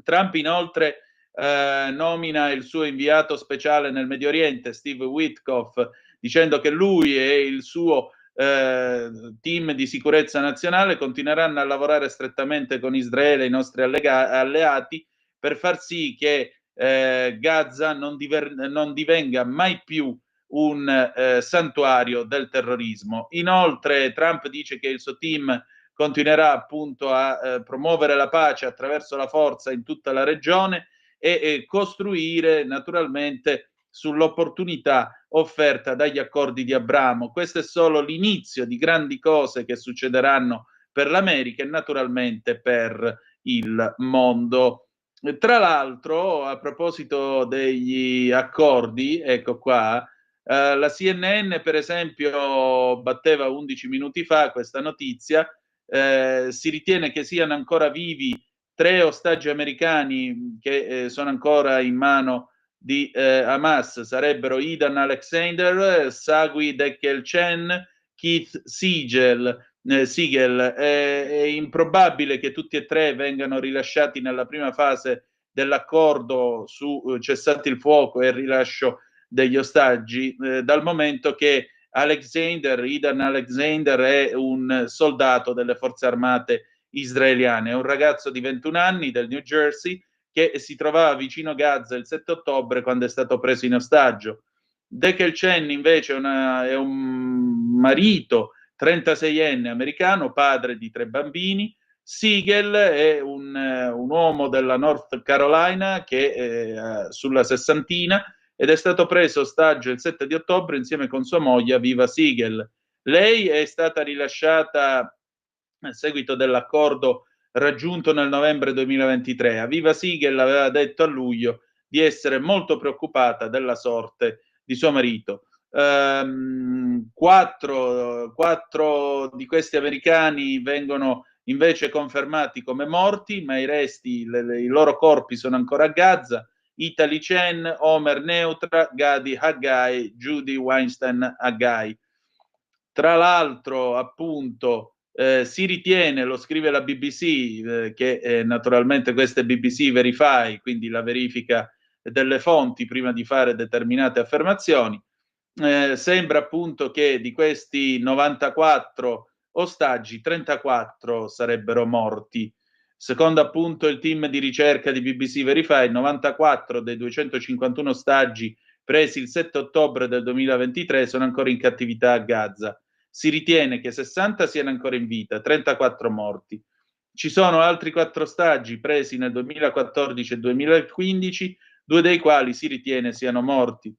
Speaker 2: Trump inoltre nomina il suo inviato speciale nel Medio Oriente, Steve Witkoff, dicendo che lui e il suo team di sicurezza nazionale continueranno a lavorare strettamente con Israele e i nostri alleati per far sì che Gaza non divenga mai più un santuario del terrorismo. Inoltre Trump dice che il suo team continuerà appunto a promuovere la pace attraverso la forza in tutta la regione e costruire naturalmente sull'opportunità offerta dagli accordi di Abramo. Questo è solo l'inizio di grandi cose che succederanno per l'America e naturalmente per il mondo. Tra l'altro, a proposito degli accordi, ecco qua, la CNN per esempio batteva 11 minuti fa questa notizia, si ritiene che siano ancora vivi 3 ostaggi americani che sono ancora in mano di Hamas, sarebbero Idan Alexander, Sagui Dekel-Chen, Keith Siegel. È improbabile che tutti e 3 vengano rilasciati nella prima fase dell'accordo su cessate il fuoco e il rilascio degli ostaggi, dal momento che Idan Alexander è un soldato delle forze armate israeliane, è un ragazzo di 21 anni del New Jersey che si trovava vicino Gaza il 7 ottobre quando è stato preso in ostaggio. Dekel Chen invece è un marito 36enne americano, padre di 3 bambini. Siegel è un uomo della North Carolina che è sulla sessantina ed è stato preso ostaggio il 7 di ottobre insieme con sua moglie Aviva Siegel. Lei è stata rilasciata a seguito dell'accordo raggiunto nel novembre 2023. Aviva Siegel aveva detto a luglio di essere molto preoccupata della sorte di suo marito. 4 di questi americani vengono invece confermati come morti, ma i resti, i loro corpi sono ancora a Gaza. Italy Chen, Omer Neutra, Gadi Haggai, Judy Weinstein Haggai. Tra l'altro, appunto, si ritiene, lo scrive la BBC, che naturalmente questa è BBC Verify, quindi la verifica delle fonti prima di fare determinate affermazioni. Sembra appunto che di questi 94 ostaggi 34 sarebbero morti. Secondo appunto il team di ricerca di BBC Verify, 94 dei 251 ostaggi presi il 7 ottobre del 2023 sono ancora in cattività a Gaza. Si ritiene che 60 siano ancora in vita, 34 morti. Ci sono altri 4 ostaggi presi nel 2014 e 2015, 2 dei quali si ritiene siano morti.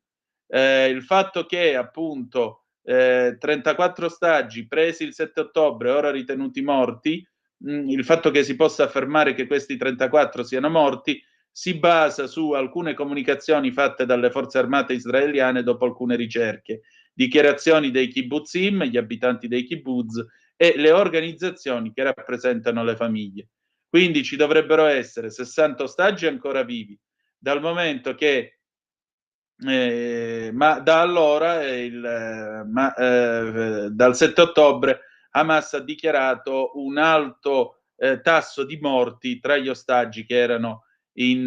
Speaker 2: Il fatto che appunto 34 ostaggi presi il 7 ottobre, ora ritenuti morti, il fatto che si possa affermare che questi 34 siano morti si basa su alcune comunicazioni fatte dalle forze armate israeliane dopo alcune ricerche, dichiarazioni dei kibbutzim, gli abitanti dei kibbutz, e le organizzazioni che rappresentano le famiglie. Quindi ci dovrebbero essere 60 ostaggi ancora vivi, dal momento che ma da allora dal 7 ottobre Hamas ha dichiarato un alto tasso di morti tra gli ostaggi che erano in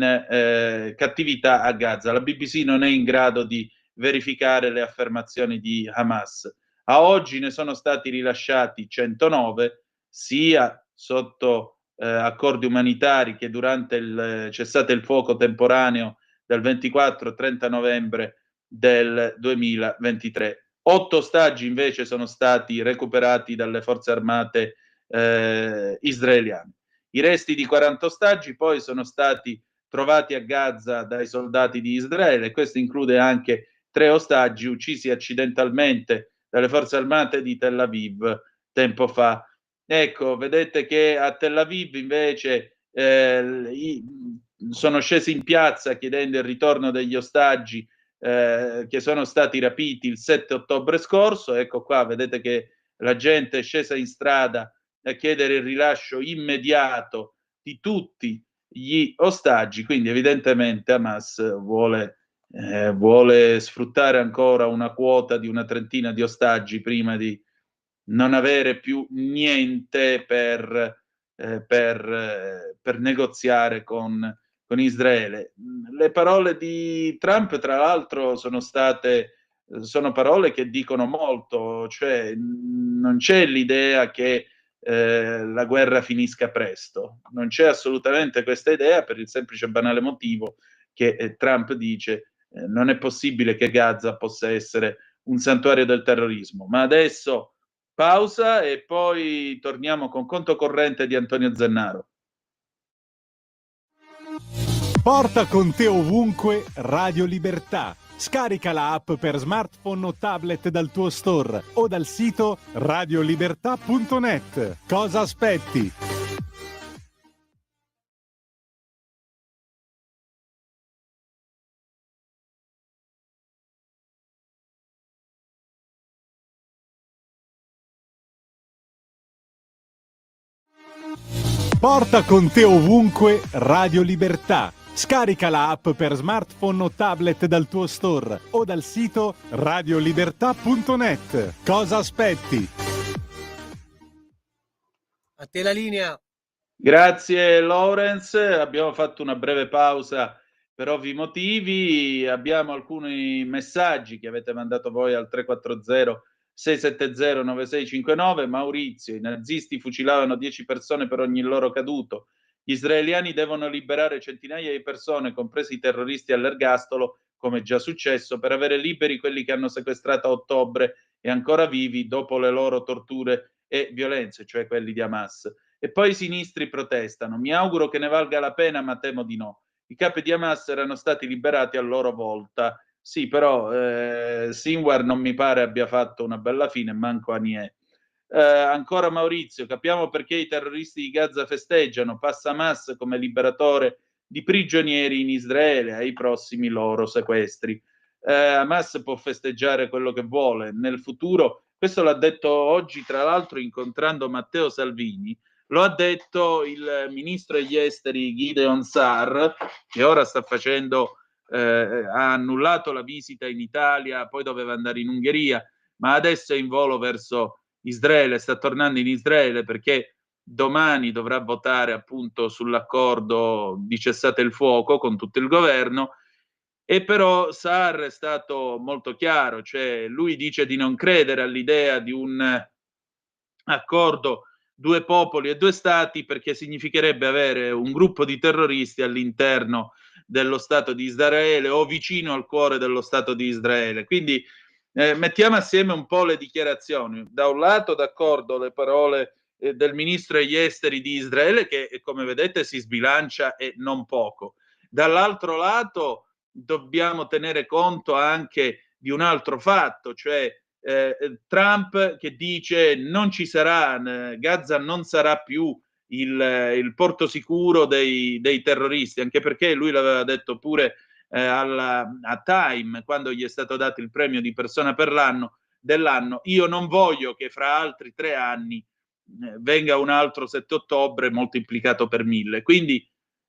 Speaker 2: cattività a Gaza. La BBC non è in grado di verificare le affermazioni di Hamas. A oggi ne sono stati rilasciati 109, sia sotto accordi umanitari che durante il cessate il fuoco temporaneo del 24-30 novembre del 2023. 8 ostaggi invece sono stati recuperati dalle forze armate israeliane. I resti di 40 ostaggi poi sono stati trovati a Gaza dai soldati di Israele. Questo include anche 3 ostaggi uccisi accidentalmente dalle forze armate di Tel Aviv tempo fa. Ecco, vedete che a Tel Aviv invece sono scesi in piazza chiedendo il ritorno degli ostaggi che sono stati rapiti il 7 ottobre scorso. Ecco qua, vedete che la gente è scesa in strada a chiedere il rilascio immediato di tutti gli ostaggi, quindi evidentemente Hamas vuole sfruttare ancora una quota di una trentina di ostaggi prima di non avere più niente per negoziare con Israele. Le parole di Trump, tra l'altro, sono parole che dicono molto, cioè non c'è l'idea che la guerra finisca presto, non c'è assolutamente questa idea, per il semplice e banale motivo che Trump dice non è possibile che Gaza possa essere un santuario del terrorismo. Ma adesso pausa e poi torniamo con Conto Corrente di Antonio Zennaro.
Speaker 5: Porta con te ovunque Radio Libertà. Scarica la app per smartphone o tablet dal tuo store o dal sito radiolibertà.net. Cosa aspetti? Porta con te ovunque Radio Libertà. Scarica la app per smartphone o tablet dal tuo store o dal sito radiolibertà.net. Cosa aspetti?
Speaker 1: A te la linea.
Speaker 2: Grazie Lorenz, abbiamo fatto una breve pausa per ovvi motivi, abbiamo alcuni messaggi che avete mandato voi al 340 670 9659. Maurizio: i nazisti fucilavano 10 persone per ogni loro caduto, gli israeliani devono liberare centinaia di persone, compresi i terroristi all'ergastolo, come già successo, per avere liberi quelli che hanno sequestrato a ottobre e ancora vivi dopo le loro torture e violenze, cioè quelli di Hamas. E poi i sinistri protestano. Mi auguro che ne valga la pena, ma temo di no. I capi di Hamas erano stati liberati a loro volta. Sì, però Sinwar non mi pare abbia fatto una bella fine, manco Aniè. Ancora Maurizio: capiamo perché i terroristi di Gaza festeggiano. Passa Hamas come liberatore di prigionieri in Israele ai prossimi loro sequestri. Hamas può festeggiare quello che vuole nel futuro. Questo l'ha detto oggi, tra l'altro, incontrando Matteo Salvini. Lo ha detto il ministro degli esteri Gideon Sa'ar, che ora sta facendo, ha annullato la visita in Italia, poi doveva andare in Ungheria, ma adesso è in volo verso Israele, sta tornando in Israele perché domani dovrà votare appunto sull'accordo di cessate il fuoco con tutto il governo. E però Sa'ar è stato molto chiaro, cioè lui dice di non credere all'idea di un accordo due popoli e due stati, perché significherebbe avere un gruppo di terroristi all'interno dello Stato di Israele o vicino al cuore dello Stato di Israele. Quindi mettiamo assieme un po' le dichiarazioni. Da un lato, d'accordo, le parole del ministro degli esteri di Israele, che come vedete si sbilancia e non poco. Dall'altro lato dobbiamo tenere conto anche di un altro fatto, cioè Trump che dice non ci sarà, Gaza non sarà più il porto sicuro dei terroristi, anche perché lui l'aveva detto pure a Time, quando gli è stato dato il premio di persona per dell'anno: io non voglio che fra altri 3 anni venga un altro 7 ottobre moltiplicato per 1000. Quindi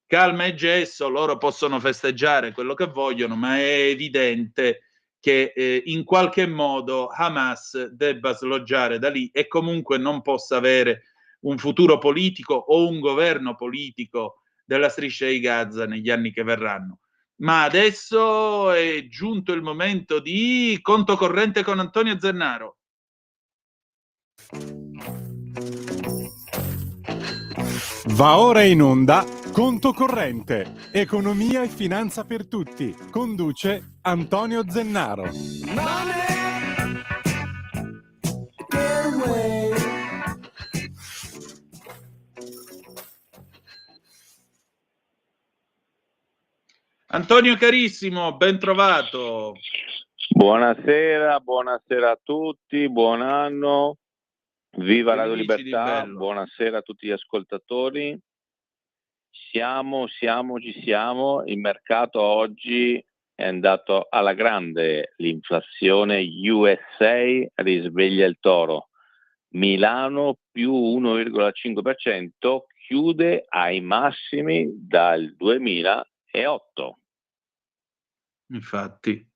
Speaker 2: calma e gesso, loro possono festeggiare quello che vogliono, ma è evidente che in qualche modo Hamas debba sloggiare da lì e comunque non possa avere un futuro politico o un governo politico della striscia di Gaza negli anni che verranno. Ma adesso è giunto il momento di conto corrente con Antonio Zennaro.
Speaker 5: Va ora in onda Conto Corrente, economia e finanza per tutti. Conduce Antonio Zennaro.
Speaker 2: Antonio carissimo, ben trovato.
Speaker 7: Buonasera, buonasera a tutti, buon anno, viva Radio
Speaker 2: Felici di
Speaker 7: Libertà,
Speaker 2: bello.
Speaker 7: buonasera a tutti gli ascoltatori. Ci siamo, il mercato oggi è andato alla grande, l'inflazione USA risveglia il toro, Milano più 1,5%, chiude ai massimi dal 2008.
Speaker 2: Infatti.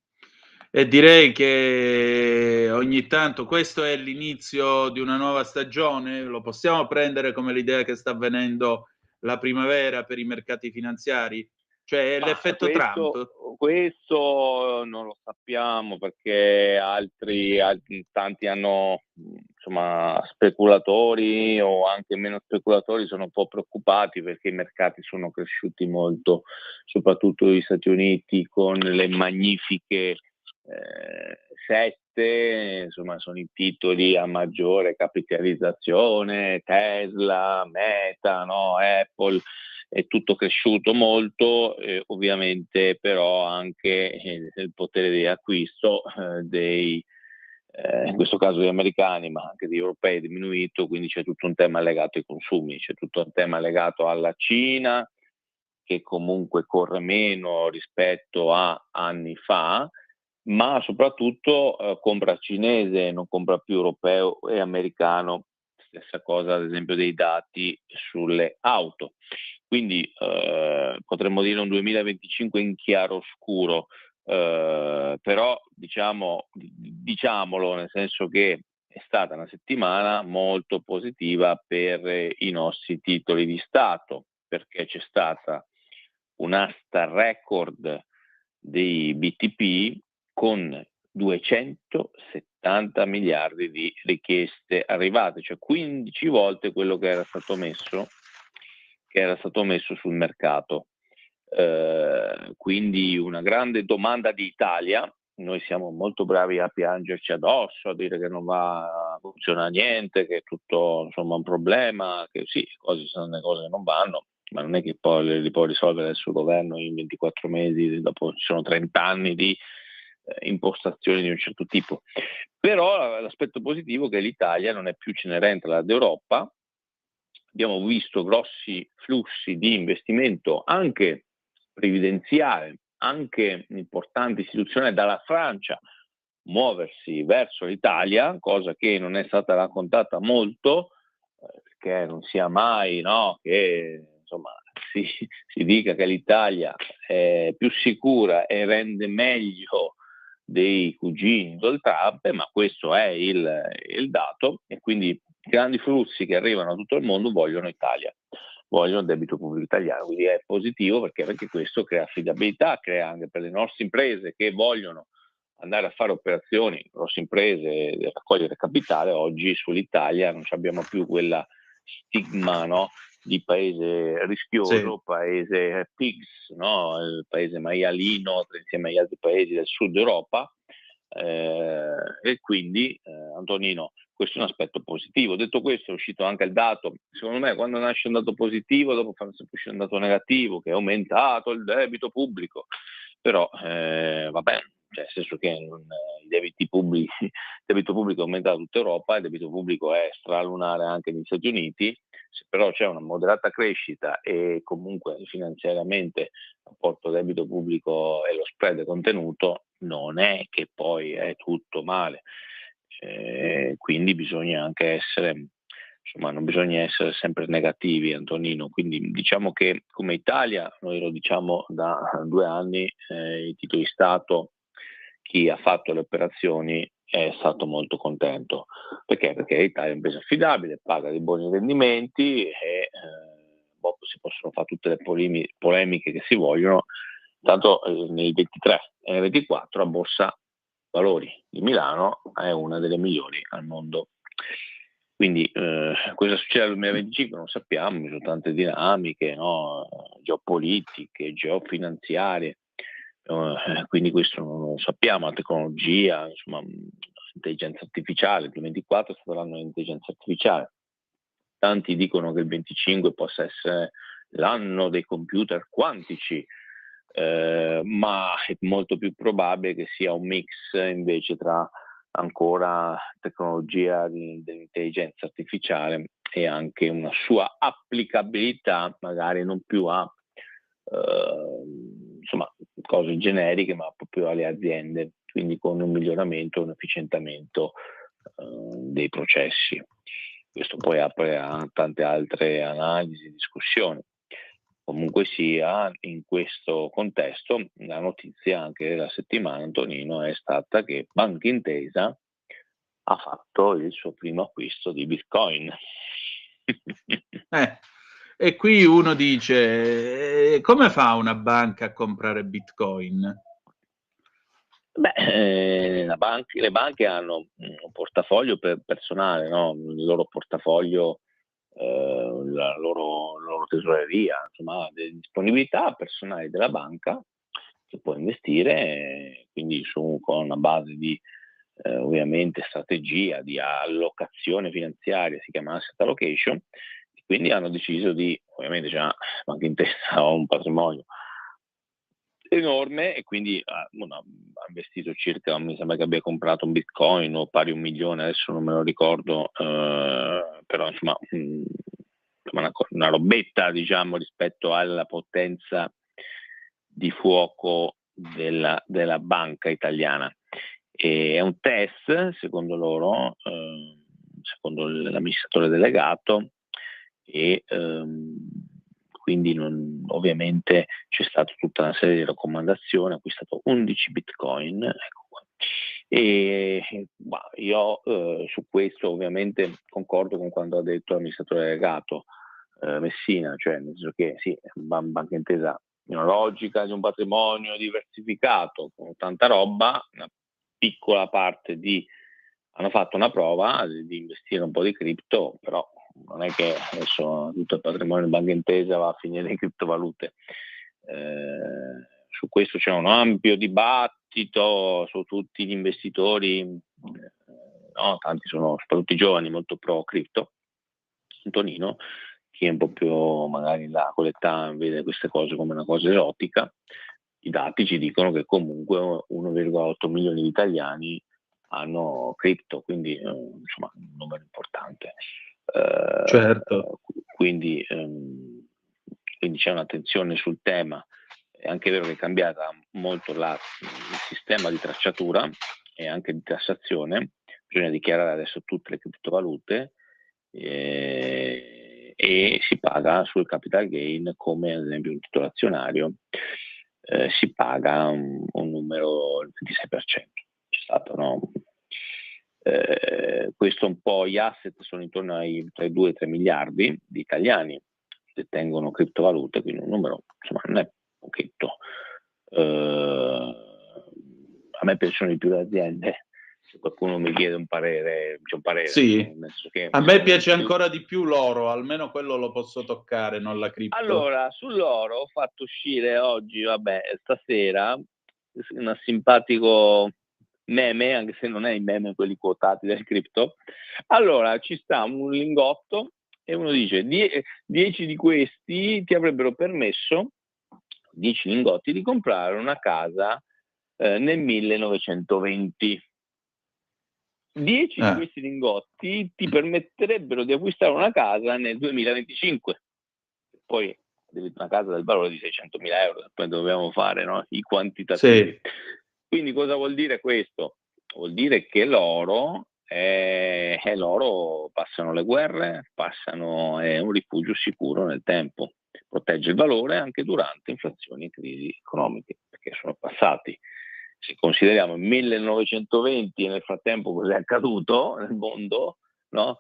Speaker 2: E direi che ogni tanto questo è l'inizio di una nuova stagione, lo possiamo prendere come l'idea che sta avvenendo la primavera per i mercati finanziari, cioè è l'effetto Trump.
Speaker 7: Questo non lo sappiamo perché tanti hanno, insomma, speculatori o anche meno speculatori sono un po' preoccupati perché i mercati sono cresciuti molto, soprattutto gli Stati Uniti con le magnifiche 7, insomma, sono i titoli a maggiore capitalizzazione, Tesla, Meta, no? Apple, è tutto cresciuto molto, ovviamente però anche il potere di acquisto in questo caso degli americani, ma anche degli europei, è diminuito, quindi c'è tutto un tema legato ai consumi, c'è tutto un tema legato alla Cina, che comunque corre meno rispetto a anni fa, ma soprattutto compra cinese, non compra più europeo e americano. Stessa cosa ad esempio dei dati sulle auto. Quindi potremmo dire un 2025 in chiaroscuro, però diciamolo, nel senso che è stata una settimana molto positiva per i nostri titoli di Stato, perché c'è stata un'asta record dei BTP con 270 miliardi di richieste arrivate, cioè 15 volte quello che era stato messo sul mercato. Quindi una grande domanda di Italia. Noi siamo molto bravi a piangerci addosso, a dire che non funziona niente, che è tutto insomma un problema, che sì, sono le cose che non vanno, ma non è che poi li può risolvere il suo governo in 24 mesi, dopo ci sono 30 anni di impostazioni di un certo tipo. Però l'aspetto positivo è che l'Italia non è più Cenerentola d'Europa. Abbiamo visto grossi flussi di investimento anche previdenziale, anche importanti istituzionali dalla Francia muoversi verso l'Italia, cosa che non è stata raccontata molto, perché non sia mai che insomma si dica che l'Italia è più sicura e rende meglio dei cugini del Trump, ma questo è il dato, e quindi grandi flussi che arrivano a tutto il mondo vogliono Italia, vogliono il debito pubblico italiano, quindi è positivo perché questo crea affidabilità, crea anche per le nostre imprese che vogliono andare a fare operazioni, grosse imprese, raccogliere capitale. Oggi sull'Italia non abbiamo più quella stigma di paese rischioso,
Speaker 2: Sì.
Speaker 7: paese pigs, il paese maialino insieme agli altri paesi del sud Europa, e quindi Antonino, questo è un aspetto positivo. Detto questo, è uscito anche il dato, secondo me quando nasce un dato positivo dopo fa sempre uscire un dato negativo, che è aumentato il debito pubblico, però va bene, cioè nel senso che il debito pubblico aumenta da tutta Europa, il debito pubblico è stralunare anche negli Stati Uniti. Se però c'è una moderata crescita e comunque finanziariamente il rapporto debito pubblico e lo spread è contenuto, non è che poi è tutto male. Quindi bisogna anche essere, insomma, non bisogna essere sempre negativi, Antonino. Quindi diciamo che come Italia, noi lo diciamo da 2 anni, i titoli di Stato, chi ha fatto le operazioni è stato molto contento. Perché? Perché l'Italia è un'impresa affidabile, paga dei buoni rendimenti e si possono fare tutte le polemiche che si vogliono. Tanto nei 23 e nei 24 a Borsa Valori di Milano è una delle migliori al mondo. Quindi cosa succede nel 2025 non sappiamo, ci sono tante dinamiche geopolitiche, geofinanziarie, quindi questo non lo sappiamo. La tecnologia, insomma, intelligenza artificiale, il 2024 è stato l'anno dell'intelligenza artificiale. Tanti dicono che il 25 possa essere l'anno dei computer quantici, ma è molto più probabile che sia un mix invece tra ancora tecnologia dell'intelligenza artificiale e anche una sua applicabilità magari non più a cose generiche, ma proprio alle aziende, quindi con un miglioramento, un efficientamento dei processi. Questo poi apre a tante altre analisi e discussioni. Comunque sia, in questo contesto, la notizia anche della settimana, Antonino, è stata che Banca Intesa ha fatto il suo primo acquisto di Bitcoin.
Speaker 2: E qui uno dice, come fa una banca a comprare Bitcoin?
Speaker 7: Le banche hanno un portafoglio personale, il loro portafoglio, la loro tesoreria, insomma, delle disponibilità personali della banca che può investire, quindi con una base di ovviamente strategia di allocazione finanziaria, si chiama asset allocation, quindi hanno deciso di, ovviamente già Banca Intesa ha un patrimonio enorme e quindi ha investito circa, mi sembra che abbia comprato un bitcoin o pari a 1 milione, adesso non me lo ricordo, però insomma una robetta, diciamo, rispetto alla potenza di fuoco della banca italiana. E è un test, secondo loro, secondo l'amministratore delegato, e quindi ovviamente c'è stata tutta una serie di raccomandazioni, ha acquistato 11 bitcoin, ecco qua. E io su questo ovviamente concordo con quanto ha detto l'amministratore delegato Messina, cioè nel senso che sì, Banca Intesa in una logica di un patrimonio diversificato con tanta roba, una piccola parte hanno fatto una prova di investire un po' di cripto, però non è che adesso tutto il patrimonio di Banca Intesa va a finire in criptovalute. Su questo c'è un ampio dibattito su tutti gli investitori, tanti sono, soprattutto i giovani, molto pro cripto. Antonino, chi è un po' più magari là con l'età vede queste cose come una cosa esotica. I dati ci dicono che comunque 1,8 milioni di italiani hanno cripto, quindi insomma un numero importante.
Speaker 2: Certo.
Speaker 7: Quindi c'è un'attenzione sul tema. È anche vero che è cambiata molto il sistema di tracciatura e anche di tassazione. Bisogna dichiarare adesso tutte le criptovalute e si paga sul capital gain, come ad esempio un titolo azionario, si paga un numero il 26%. C'è stato, no? Questo un po', gli asset sono intorno tra i 2 e i 3 miliardi di italiani che detengono criptovalute, quindi un numero, insomma, non è pochetto. A me piacciono di più le aziende. Se qualcuno mi chiede un parere, c'è un parere.
Speaker 2: Sì,
Speaker 7: nel senso che
Speaker 2: a me piace ancora di più l'oro, almeno quello lo posso toccare, non la cripto.
Speaker 7: Allora, sull'oro ho fatto uscire oggi, stasera, un simpatico meme, anche se non è i meme quelli quotati del cripto. Allora, ci sta un lingotto e uno dice 10 di questi ti avrebbero permesso, 10 lingotti, di comprare una casa nel 1920. 10 di questi lingotti ti permetterebbero di acquistare una casa nel 2025. Poi una casa del valore di 600.000 euro, poi dobbiamo fare, no? I quantitativi. Sì. Quindi cosa vuol dire questo? Vuol dire che l'oro passano le guerre, è un rifugio sicuro nel tempo, protegge il valore anche durante inflazioni e crisi economiche, perché sono passati. Se consideriamo il 1920 e nel frattempo cosa è accaduto nel mondo, no?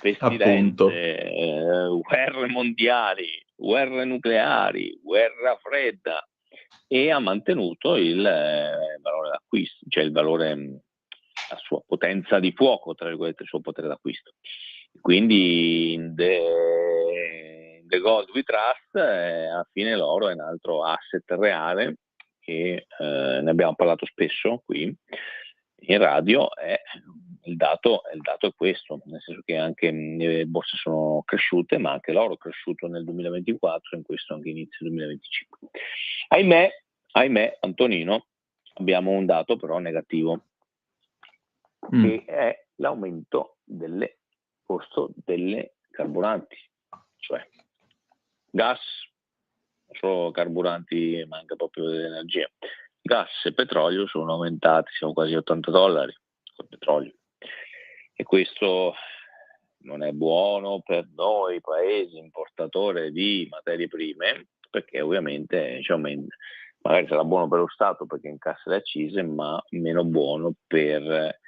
Speaker 7: Pestilenze, guerre mondiali, guerre nucleari, guerra fredda, e ha mantenuto il valore d'acquisto, cioè il valore, la sua potenza di fuoco, tra virgolette, il suo potere d'acquisto. Quindi in the gold we trust, alla fine l'oro è un altro asset reale, che ne abbiamo parlato spesso qui in radio. Il dato è questo, nel senso che anche le borse sono cresciute, ma anche l'oro è cresciuto nel 2024 e in questo anche inizio 2025. Ahimè, Antonino, abbiamo un dato però negativo, che è l'aumento del costo delle carburanti, cioè gas, non solo carburanti, ma anche proprio dell'energia. Gas e petrolio sono aumentati, siamo quasi $80 col petrolio, e questo non è buono per noi paesi importatori di materie prime, perché ovviamente magari sarà buono per lo Stato perché incassa le accise, ma meno buono per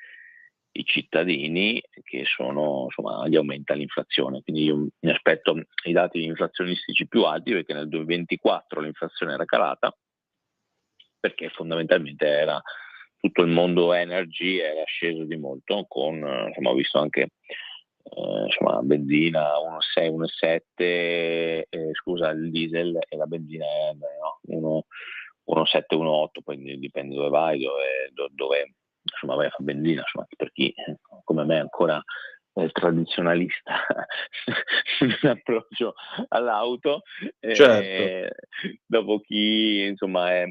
Speaker 7: i cittadini, che sono, insomma, gli aumenta l'inflazione. Quindi io mi aspetto i dati inflazionistici più alti, perché nel 2024 l'inflazione era calata, perché fondamentalmente era tutto il mondo energy era sceso di molto, con ho visto anche benzina 1,6, 1,7, scusa, il diesel, e la benzina è 1,7, 1,8, poi dipende dove vai, dove fa benzina, insomma, per chi come me ancora tradizionalista l'approccio all'auto,
Speaker 2: Certo.
Speaker 7: dopo chi insomma è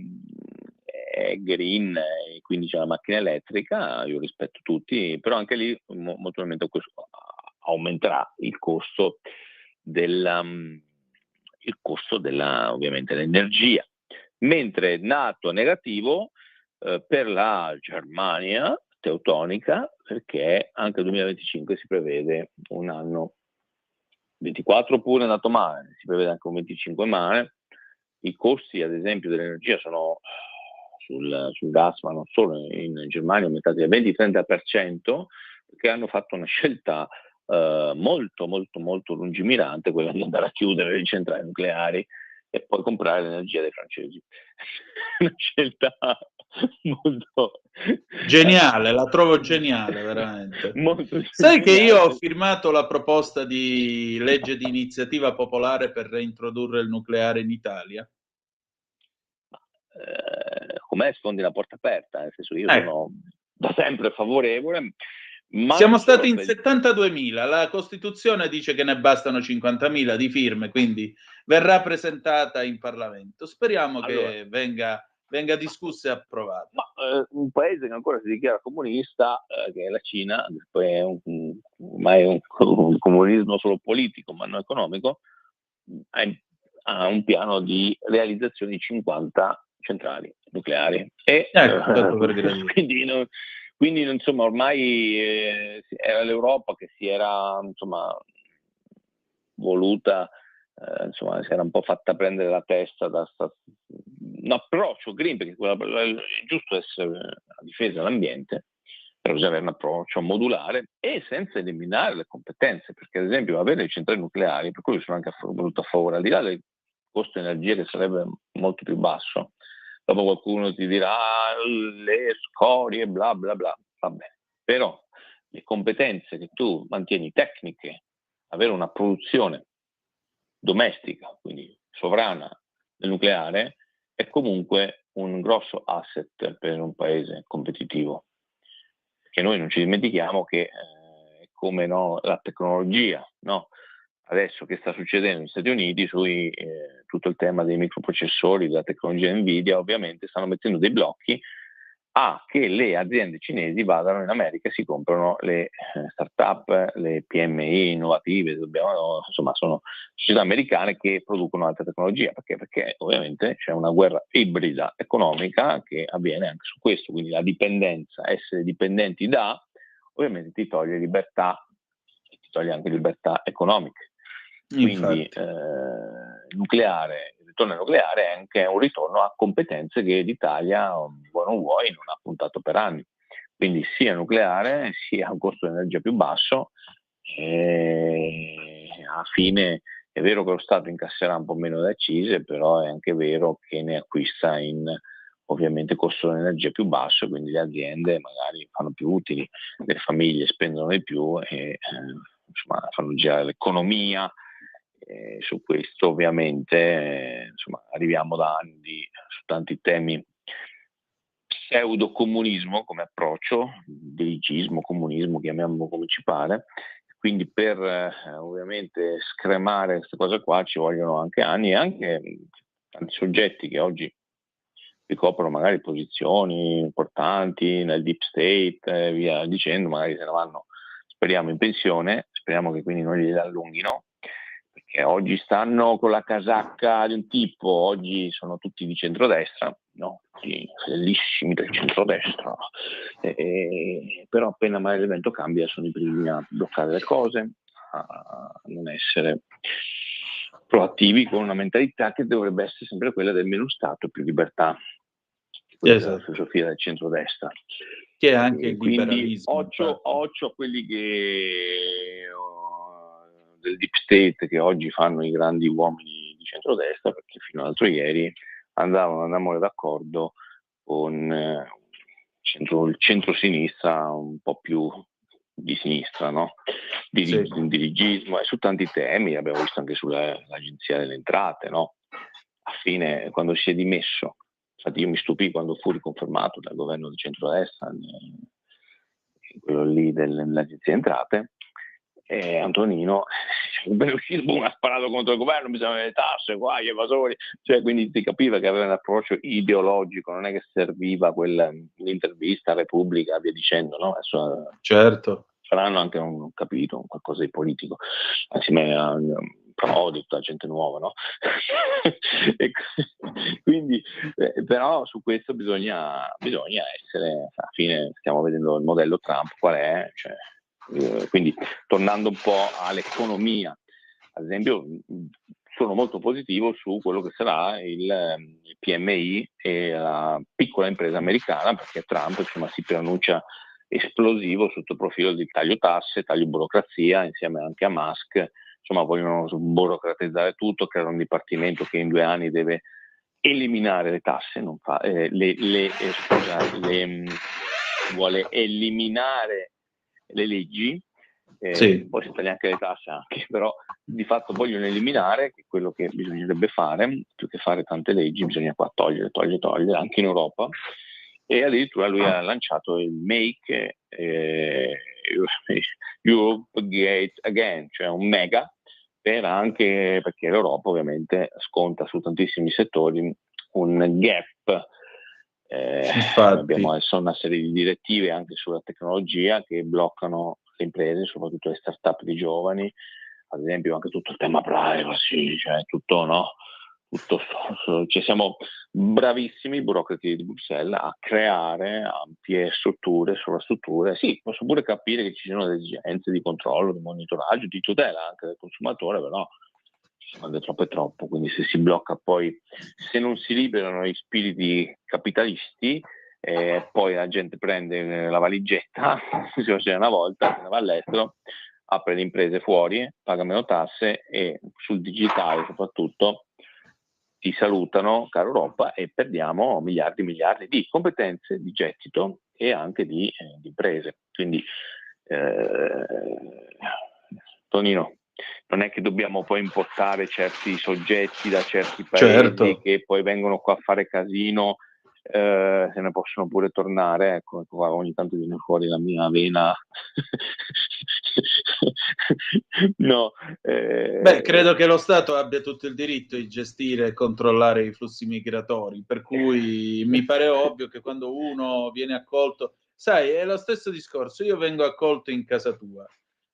Speaker 7: green e quindi c'è la macchina elettrica, io rispetto tutti, però anche lì molto probabilmente aumenterà il costo della ovviamente l'energia, mentre nato negativo per la Germania teutonica, perché anche il 2025 si prevede un anno 24 pure è andato male, si prevede anche un 25 male. I costi ad esempio dell'energia sono sul gas, ma non solo, in Germania aumentati del 20-30%, perché hanno fatto una scelta molto molto molto lungimirante, quella di andare a chiudere le centrali nucleari e poi comprare l'energia dei francesi. Una scelta molto
Speaker 2: Geniale, la trovo geniale, veramente.
Speaker 7: molto
Speaker 2: Sai che io ho
Speaker 7: geniale.
Speaker 2: firmato la proposta di legge di iniziativa popolare per reintrodurre il nucleare in Italia?
Speaker 7: Com'è sfondi la porta aperta, nel senso io
Speaker 2: Ecco.
Speaker 7: sono da sempre favorevole, ma
Speaker 2: Siamo
Speaker 7: non solo
Speaker 2: stati in
Speaker 7: per-
Speaker 2: 72.000, la Costituzione dice che ne bastano 50.000 di firme, quindi verrà presentata in Parlamento. Speriamo
Speaker 7: Allora.
Speaker 2: che venga discussa e approvata.
Speaker 7: Ma un paese che ancora si dichiara comunista, che è la Cina, poi è ormai un comunismo solo politico, ma non economico, ha un piano di realizzazione di 50 centrali nucleari. E
Speaker 2: Tanto per gradire.
Speaker 7: quindi insomma ormai era l'Europa che si era insomma voluta, insomma si era un po' fatta prendere la testa da un approccio green, perché è giusto essere a difesa dell'ambiente, però bisogna avere un approccio modulare e senza eliminare le competenze, perché ad esempio avere le centrali nucleari, per cui sono anche venuto a favore, al di là del costo di energia che sarebbe molto più basso, dopo qualcuno ti dirà le scorie bla bla bla, va bene, però le competenze che tu mantieni tecniche, avere una produzione domestica, quindi sovrana del nucleare, è comunque un grosso asset per un paese competitivo. Perché noi non ci dimentichiamo che come no, la tecnologia, no? Adesso che sta succedendo negli Stati Uniti su tutto il tema dei microprocessori, della tecnologia Nvidia, ovviamente stanno mettendo dei blocchi a che le aziende cinesi vadano in America e si comprano le start-up, le PMI innovative, insomma sono società americane che producono alta tecnologia, perché ovviamente c'è una guerra ibrida economica che avviene anche su questo, quindi la dipendenza, essere dipendenti da, ovviamente ti toglie libertà, ti toglie anche libertà economiche. Quindi il ritorno al nucleare è anche un ritorno a competenze che l'Italia, vuoi non vuoi, non ha puntato per anni. Quindi sia nucleare, sia un costo di energia più basso, e alla fine è vero che lo Stato incasserà un po' meno da accise, però è anche vero che ne acquista in ovviamente costo di energia più basso, quindi le aziende magari fanno più utili, le famiglie spendono di più e insomma, fanno girare l'economia. Su questo ovviamente insomma, arriviamo da anni su tanti temi pseudo-comunismo come approccio, dirigismo, comunismo, chiamiamolo come ci pare, quindi per ovviamente scremare queste cose qua ci vogliono anche anni e anche tanti soggetti che oggi ricoprono magari posizioni importanti nel deep state, via dicendo, magari se ne vanno, speriamo in pensione, speriamo che quindi non li allunghino, perché oggi stanno con la casacca di un tipo, oggi sono tutti di centrodestra, no? Bellissimi del centrodestra, però appena mai l'evento cambia sono i primi a bloccare le cose, a non essere proattivi con una mentalità che dovrebbe essere sempre quella del meno Stato e più libertà. Questa è la filosofia del centrodestra.
Speaker 2: Che è anche il
Speaker 7: quindi
Speaker 2: liberalismo.
Speaker 7: occhio a quelli che del deep state che oggi fanno i grandi uomini di centrodestra, perché fino all'altro ieri andavamo d'accordo con il centro-sinistra un po' più di sinistra, no? Dirigismo e su tanti temi, abbiamo visto anche sull'Agenzia delle Entrate, no? A fine, quando si è dimesso, infatti io mi stupì quando fu riconfermato dal governo di centrodestra, quello lì dell'Agenzia delle Entrate, Antonino Berlusconi ha sparato contro il governo, bisogna le tasse, qua gli evasori, cioè, quindi si capiva che aveva un approccio ideologico, non è che serviva l'intervista a Repubblica, via dicendo, no? Adesso,
Speaker 2: certo.
Speaker 7: saranno anche un capito, qualcosa di politico, assieme a Prodi, tutta gente nuova, no? E quindi, però su questo bisogna essere, alla fine stiamo vedendo il modello Trump qual è, cioè, quindi tornando un po' all'economia, ad esempio sono molto positivo su quello che sarà il PMI e la piccola impresa americana, perché Trump, insomma, si preannuncia esplosivo sotto il profilo di taglio tasse, taglio burocrazia, insieme anche a Musk, insomma vogliono sburocratizzare tutto, creare un dipartimento che in 2 anni deve eliminare le tasse, vuole eliminare le leggi,
Speaker 2: Sì.
Speaker 7: poi si taglia anche le tasse anche, però di fatto vogliono eliminare, che è quello che bisognerebbe fare, più che fare tante leggi, bisogna qua togliere, anche in Europa, e addirittura lui ha lanciato il Make Europe Great Again, cioè un mega, perché l'Europa ovviamente sconta su tantissimi settori un gap. Abbiamo adesso una serie di direttive anche sulla tecnologia che bloccano le imprese, soprattutto le start-up di giovani, ad esempio anche tutto il tema privacy, cioè tutto, no? Cioè siamo bravissimi burocrati di Bruxelles a creare ampie sovrastrutture. Sì, posso pure capire che ci siano delle esigenze di controllo, di monitoraggio, di tutela anche del consumatore, però quando è troppo, quindi se si blocca poi, se non si liberano gli spiriti capitalisti, poi la gente prende la valigetta, si fa una volta, se ne va all'estero, apre le imprese fuori, paga meno tasse e sul digitale soprattutto ti salutano, cara Europa, e perdiamo miliardi di competenze, di gettito e anche di imprese. Quindi, Tonino, non è che dobbiamo poi importare certi soggetti da certi paesi, certo, che poi vengono qua a fare casino, se ne possono pure tornare. Ecco qua, ogni tanto viene fuori la mia vena. No,
Speaker 2: Beh, credo che lo Stato abbia tutto il diritto di gestire e controllare i flussi migratori, per cui mi pare ovvio che quando uno viene accolto, sai, è lo stesso discorso, io vengo accolto in casa tua,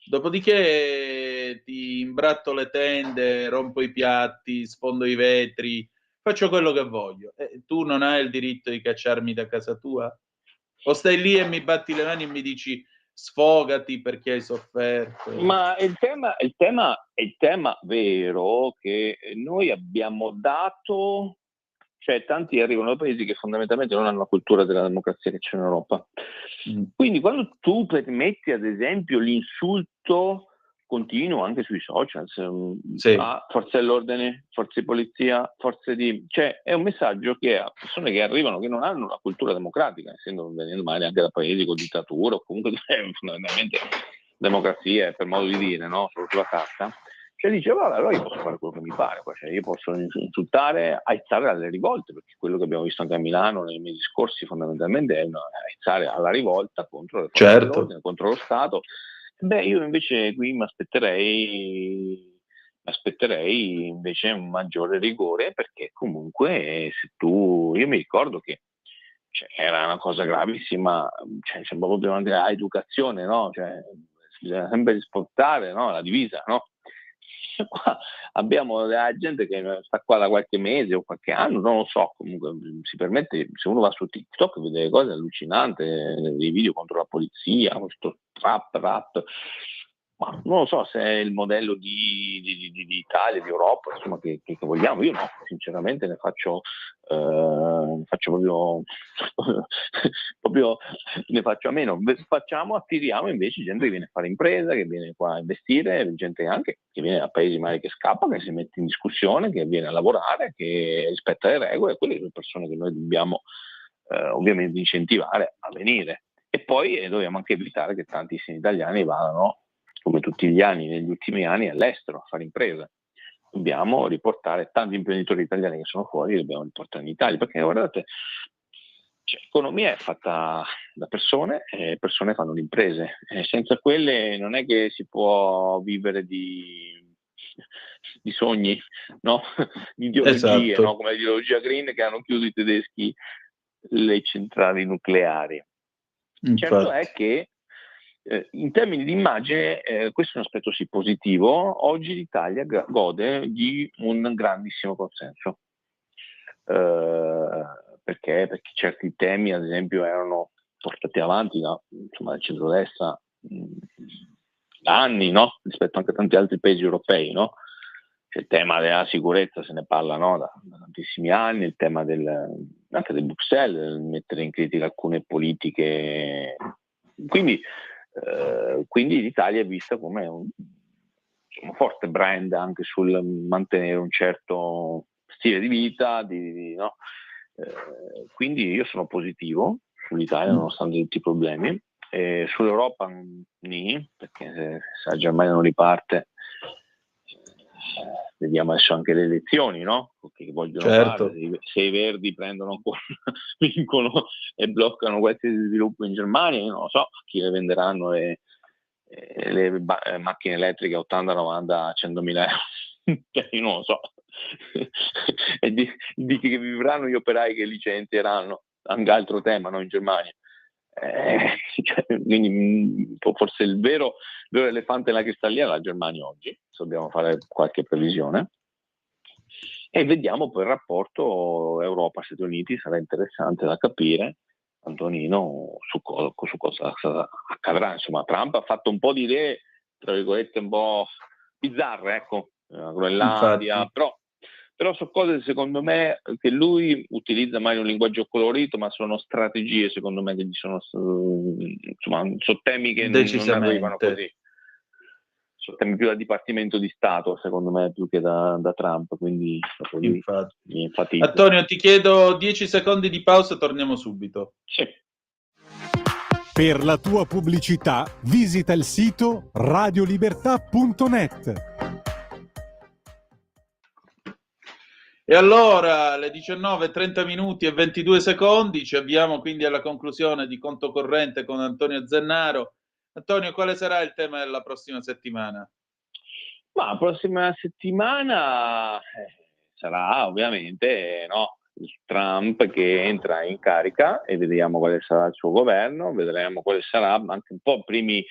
Speaker 2: dopodiché ti imbratto le tende, rompo i piatti, sfondo i vetri, faccio quello che voglio, e tu non hai il diritto di cacciarmi da casa tua? O stai lì e mi batti le mani e mi dici sfogati perché hai sofferto?
Speaker 7: Ma il tema vero che noi abbiamo dato, cioè tanti arrivano da paesi che fondamentalmente non hanno la cultura della democrazia che c'è in Europa. Quindi quando tu permetti ad esempio l'insulto continuo anche sui social, a forze dell'ordine, forze di polizia, cioè è un messaggio che a persone che arrivano che non hanno una cultura democratica, essendo venendo magari anche da paesi con dittatura o comunque fondamentalmente democrazia per modo di dire, no? Solo sulla carta, cioè dice vabbè, allora io posso fare quello che mi pare, cioè io posso insultare, aizzare alle rivolte, perché quello che abbiamo visto anche a Milano nei mesi scorsi fondamentalmente è aizzare alla rivolta contro le forze dell'ordine, contro lo Stato. Beh, io invece qui mi aspetterei invece un maggiore rigore, perché comunque io mi ricordo che era una cosa gravissima, sembra proprio una educazione, no? Bisogna sempre rispettare, no? La divisa, no? Qua abbiamo della gente che sta qua da qualche mese o qualche anno, non lo so, comunque si permette, se uno va su TikTok vede delle cose allucinanti, dei video contro la polizia, questo rap, ma non lo so se è il modello di Italia, di Europa, insomma, che vogliamo. Io no, sinceramente ne faccio proprio ne faccio a meno. Attiriamo invece gente che viene a fare impresa, che viene qua a investire, gente anche che viene da paesi magari che scappa, che si mette in discussione, che viene a lavorare, che rispetta le regole. Quelle sono le persone che noi dobbiamo ovviamente incentivare a venire. E poi dobbiamo anche evitare che tantissimi italiani vadano, come tutti gli anni, negli ultimi anni, all'estero a fare impresa. Dobbiamo riportare tanti imprenditori italiani che sono fuori, li dobbiamo riportare in Italia, perché guardate, Cioè, l'economia è fatta da persone e persone fanno le imprese. Senza quelle non è che si può vivere di sogni, no? Di ideologie,
Speaker 2: Esatto.
Speaker 7: no? Come l'ideologia green che hanno chiuso i tedeschi le centrali nucleari. Certo è che in termini di immagine, questo è un aspetto sì positivo. Oggi l'Italia gode di un grandissimo consenso. Perché certi temi, ad esempio, erano portati avanti dal centrodestra da anni, no? Rispetto anche a tanti altri paesi europei, no? C'è il tema della sicurezza, se ne parla, no? da tantissimi anni, il tema anche del Bruxelles, mettere in critica alcune politiche. Quindi l'Italia è vista come un forte brand anche sul mantenere un certo stile di vita, no? Quindi io sono positivo sull'Italia nonostante tutti i problemi. Sull'Europa perché se la Germania non riparte, vediamo adesso anche le elezioni, no? Che vogliono
Speaker 2: Certo.
Speaker 7: fare, se i Verdi prendono ancora, vincono e bloccano qualsiasi sviluppo in Germania, io non lo so chi le venderanno le macchine elettriche a 80-90 a 100.000 euro. Io non lo so. E di che vivranno gli operai che licenzieranno, anche altro tema, no? In Germania. Quindi forse il vero elefante nella cristalliera è la Germania oggi, dobbiamo fare qualche previsione e vediamo poi il rapporto Europa-Stati Uniti. Sarà interessante da capire, Antonino, su cosa accadrà. Insomma, Trump ha fatto un po' di idee, tra virgolette, un po' bizzarre, ecco, Groenlandia, però sono cose secondo me che lui utilizza mai un linguaggio colorito, ma sono strategie secondo me che sono temi che non arrivano così, sono temi più da Dipartimento di Stato secondo me più che da Trump, quindi
Speaker 2: infatti. Antonio, ti chiedo 10 secondi di pausa e torniamo subito.
Speaker 7: Sì.
Speaker 5: Per la tua pubblicità visita il sito radiolibertà.net.
Speaker 2: E allora, alle 19:30 minuti e 22 secondi, ci avviamo quindi alla conclusione di Conto Corrente con Antonio Zennaro. Antonio, quale sarà il tema della prossima settimana?
Speaker 7: Ma la prossima settimana sarà ovviamente il Trump che entra in carica e vediamo quale sarà il suo governo, vedremo quale sarà anche un po' i primi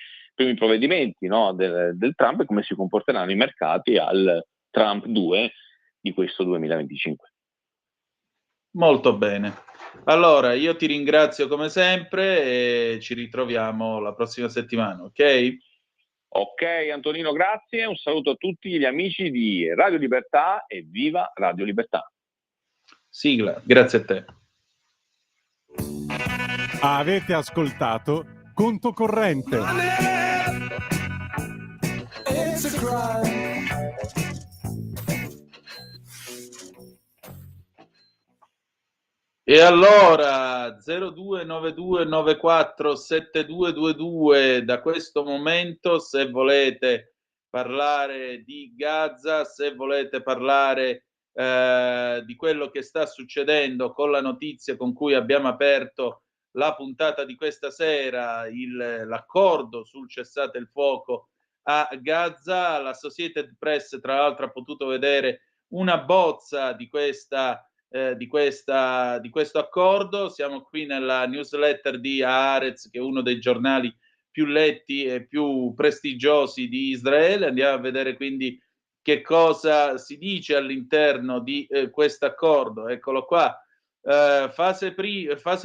Speaker 7: provvedimenti, no, del Trump e come si comporteranno i mercati al Trump 2 di questo 2025.
Speaker 2: Molto bene. Allora, io ti ringrazio come sempre e ci ritroviamo la prossima settimana, ok?
Speaker 7: Ok, Antonino, grazie. Un saluto a tutti gli amici di Radio Libertà e viva Radio Libertà.
Speaker 2: Sigla, grazie a te.
Speaker 5: Avete ascoltato Conto Corrente.
Speaker 2: E allora 0292947222 da questo momento, se volete parlare di Gaza, se volete parlare di quello che sta succedendo con la notizia con cui abbiamo aperto la puntata di questa sera, l'accordo sul cessate il fuoco a Gaza, la Associated Press tra l'altro ha potuto vedere una bozza di questo accordo. Siamo qui nella newsletter di Haaretz, che è uno dei giornali più letti e più prestigiosi di Israele. Andiamo a vedere quindi che cosa si dice all'interno di questo accordo. Eccolo qua. Fase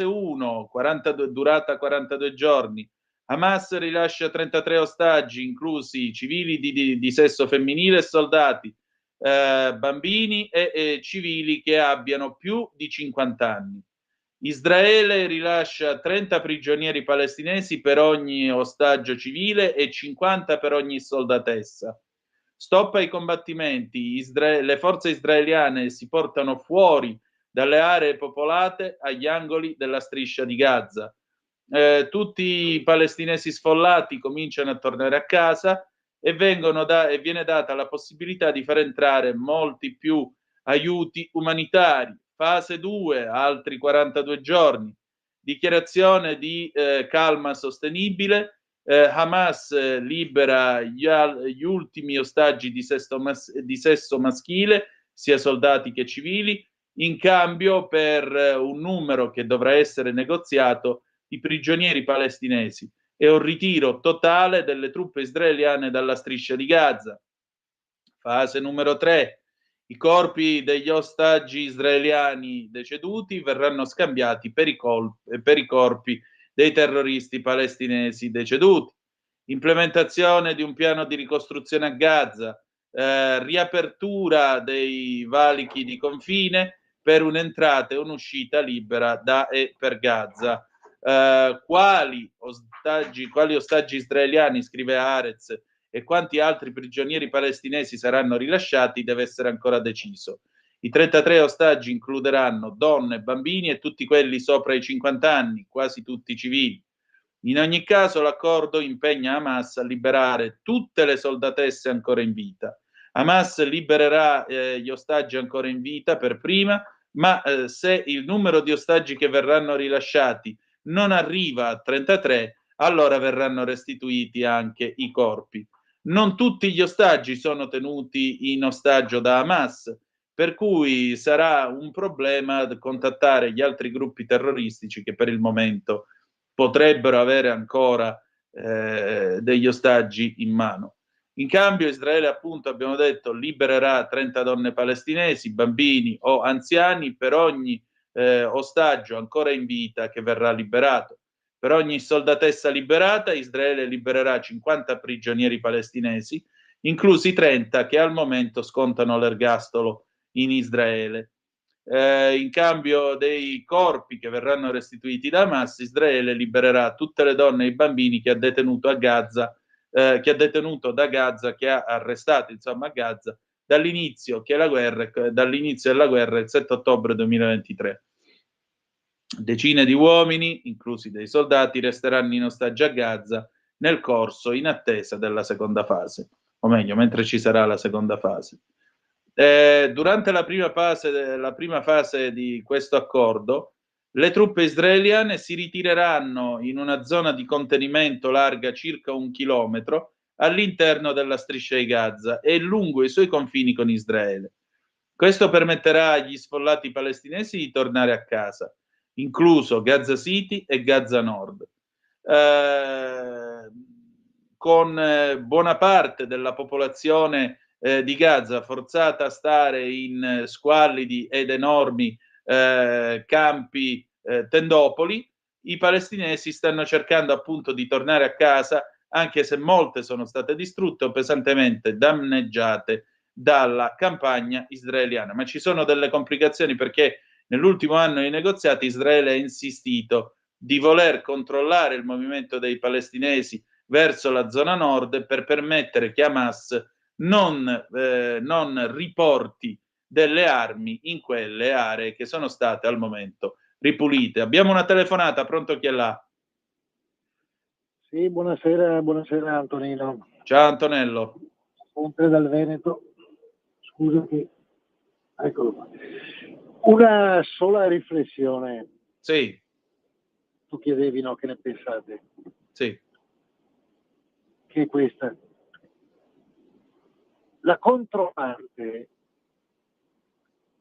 Speaker 2: 1, durata 42 giorni. Hamas rilascia 33 ostaggi, inclusi civili di sesso femminile e soldati. Bambini e civili che abbiano più di 50 anni. Israele rilascia 30 prigionieri palestinesi per ogni ostaggio civile e 50 per ogni soldatessa. Stop ai combattimenti. Le forze israeliane si portano fuori dalle aree popolate agli angoli della striscia di Gaza. Tutti i palestinesi sfollati cominciano a tornare a casa e viene data la possibilità di far entrare molti più aiuti umanitari. Fase 2, altri 42 giorni. Dichiarazione di calma sostenibile. Hamas libera gli ultimi ostaggi di sesso maschile, sia soldati che civili, in cambio per un numero che dovrà essere negoziato di prigionieri palestinesi e un ritiro totale delle truppe israeliane dalla striscia di Gaza. Fase numero 3. I corpi degli ostaggi israeliani deceduti verranno scambiati per i corpi dei terroristi palestinesi deceduti. Implementazione di un piano di ricostruzione a Gaza, riapertura dei valichi di confine per un'entrata e un'uscita libera da e per Gaza. Quali ostaggi israeliani, scrive Haaretz, e quanti altri prigionieri palestinesi saranno rilasciati deve essere ancora deciso. I 33 ostaggi includeranno donne, bambini e tutti quelli sopra i 50 anni, quasi tutti civili. In ogni caso l'accordo impegna Hamas a liberare tutte le soldatesse ancora in vita. Hamas libererà gli ostaggi ancora in vita per prima, ma se il numero di ostaggi che verranno rilasciati non arriva a 33, allora verranno restituiti anche i corpi. Non tutti gli ostaggi sono tenuti in ostaggio da Hamas, per cui sarà un problema contattare gli altri gruppi terroristici che per il momento potrebbero avere ancora degli ostaggi in mano. In cambio Israele, appunto, abbiamo detto, libererà 30 donne palestinesi, bambini o anziani per ogni ostaggio ancora in vita che verrà liberato. Per ogni soldatessa liberata, Israele libererà 50 prigionieri palestinesi, inclusi 30 che al momento scontano l'ergastolo in Israele. In cambio dei corpi che verranno restituiti da Hamas, Israele libererà tutte le donne e i bambini che ha detenuto a Gaza, che ha detenuto da Gaza, che ha arrestato insomma a Gaza dall'inizio della guerra il 7 ottobre 2023. Decine di uomini, inclusi dei soldati, resteranno in ostaggio a Gaza nel corso, in attesa della seconda fase, o meglio, mentre ci sarà la seconda fase. Durante la prima fase di questo accordo, le truppe israeliane si ritireranno in una zona di contenimento larga circa 1 chilometro all'interno della striscia di Gaza e lungo i suoi confini con Israele. Questo permetterà agli sfollati palestinesi di tornare a casa, incluso Gaza City e Gaza Nord. Con buona parte della popolazione di Gaza forzata a stare in squallidi ed enormi campi tendopoli, i palestinesi stanno cercando appunto di tornare a casa, anche se molte sono state distrutte o pesantemente danneggiate dalla campagna israeliana. Ma ci sono delle complicazioni perché nell'ultimo anno dei negoziati Israele ha insistito di voler controllare il movimento dei palestinesi verso la zona nord per permettere che Hamas non riporti delle armi in quelle aree che sono state al momento ripulite. Abbiamo una telefonata, pronto, chi è là?
Speaker 8: Sì, buonasera Antonino.
Speaker 2: Ciao Antonello.
Speaker 8: Sempre dal Veneto. Scusa che... Eccolo qua. Una sola riflessione.
Speaker 2: Sì.
Speaker 8: Tu chiedevi, no, che ne pensate?
Speaker 2: Sì.
Speaker 8: Che è questa. La controparte,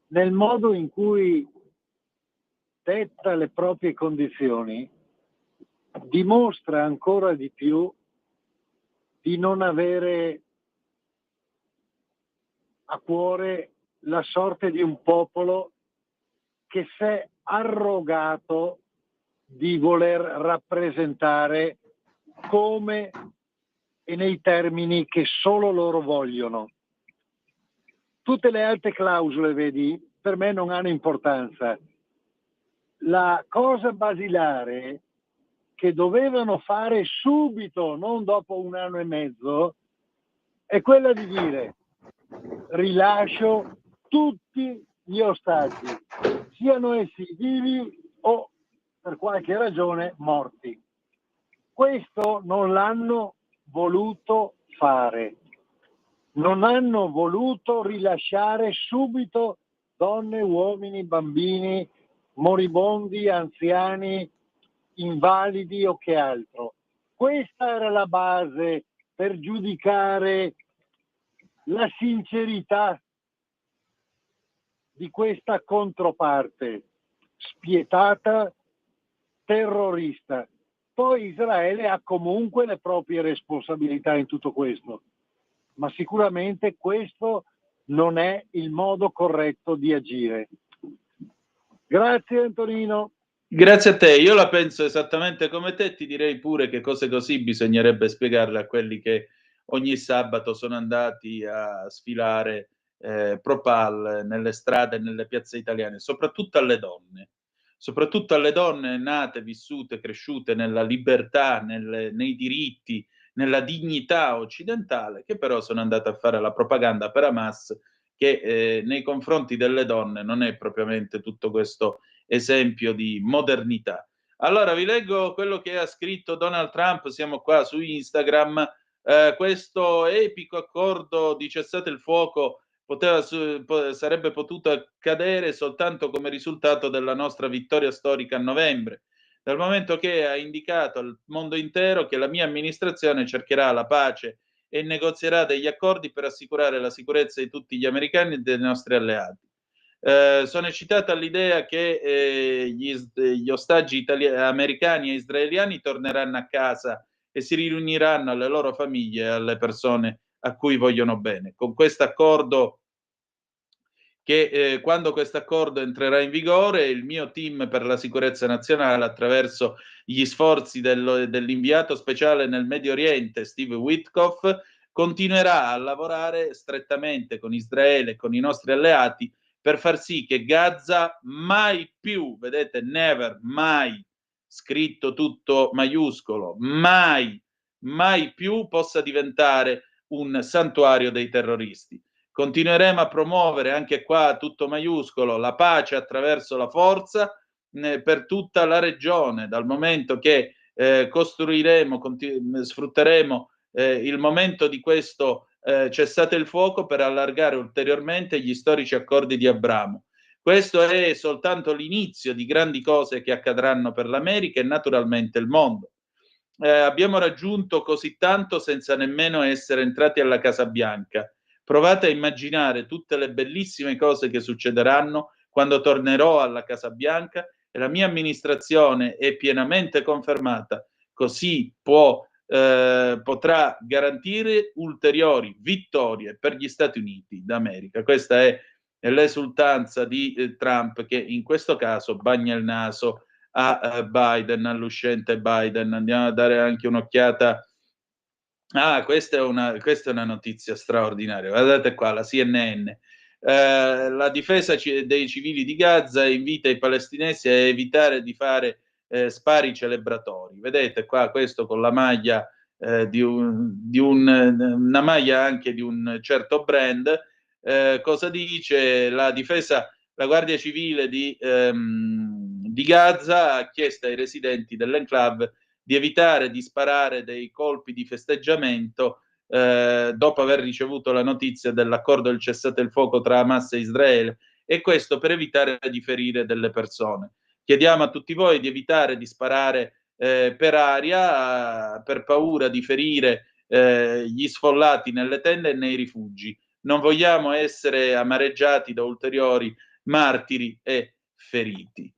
Speaker 8: nel modo in cui detta le proprie condizioni, dimostra ancora di più di non avere a cuore la sorte di un popolo che si è arrogato di voler rappresentare come e nei termini che solo loro vogliono. Tutte le altre clausole, vedi, per me non hanno importanza. La cosa basilare che dovevano fare subito, non dopo 1 anno e mezzo, è quella di dire: rilascio tutti gli ostaggi, siano essi vivi o per qualche ragione morti. Questo non l'hanno voluto fare. Non hanno voluto rilasciare subito donne, uomini, bambini, moribondi, anziani, invalidi o che altro. Questa era la base per giudicare la sincerità di questa controparte spietata, terrorista. Poi Israele ha comunque le proprie responsabilità in tutto questo, ma sicuramente questo non è il modo corretto di agire. Grazie Antonino.
Speaker 2: Grazie a te, io la penso esattamente come te, ti direi pure che cose così bisognerebbe spiegarle a quelli che ogni sabato sono andati a sfilare Propal nelle strade e nelle piazze italiane, soprattutto alle donne nate, vissute, cresciute nella libertà, nei diritti, nella dignità occidentale, che però sono andate a fare la propaganda per Hamas, che nei confronti delle donne non è propriamente tutto questo esempio di modernità. Allora vi leggo quello che ha scritto Donald Trump, siamo qua su Instagram, questo epico accordo di cessate il fuoco sarebbe potuto accadere soltanto come risultato della nostra vittoria storica a novembre, dal momento che ha indicato al mondo intero che la mia amministrazione cercherà la pace e negozierà degli accordi per assicurare la sicurezza di tutti gli americani e dei nostri alleati. Sono eccitata all'idea che gli ostaggi americani e israeliani torneranno a casa e si riuniranno alle loro famiglie e alle persone a cui vogliono bene. Con questo accordo, quando questo accordo entrerà in vigore, il mio team per la sicurezza nazionale, attraverso gli sforzi dell'inviato speciale nel Medio Oriente, Steve Witkoff, continuerà a lavorare strettamente con Israele e con i nostri alleati per far sì che Gaza mai più, vedete, never, mai, scritto tutto maiuscolo, mai più possa diventare un santuario dei terroristi. Continueremo a promuovere, anche qua tutto maiuscolo, la pace attraverso la forza per tutta la regione, dal momento che sfrutteremo il momento di questo cessate il fuoco per allargare ulteriormente gli storici accordi di Abramo. Questo è soltanto l'inizio di grandi cose che accadranno per l'America e naturalmente il mondo. Abbiamo raggiunto così tanto senza nemmeno essere entrati alla Casa Bianca. Provate a immaginare tutte le bellissime cose che succederanno quando tornerò alla Casa Bianca e la mia amministrazione è pienamente confermata, così potrà garantire ulteriori vittorie per gli Stati Uniti d'America. Questa è l'esultanza di Trump, che in questo caso bagna il naso a Biden, all'uscente Biden. Andiamo a dare anche un'occhiata. Questa è una notizia straordinaria. Guardate qua, la CNN. La difesa dei civili di Gaza invita i palestinesi a evitare di fare spari celebratori. Vedete qua, questo con la maglia una maglia anche di un certo brand. Cosa dice la difesa? La Guardia Civile di Gaza ha chiesto ai residenti dell'enclave di evitare di sparare dei colpi di festeggiamento dopo aver ricevuto la notizia dell'accordo del cessate il fuoco tra Hamas e Israele, e questo per evitare di ferire delle persone. Chiediamo a tutti voi di evitare di sparare per aria per paura di ferire gli sfollati nelle tende e nei rifugi. Non vogliamo essere amareggiati da ulteriori martiri e feriti.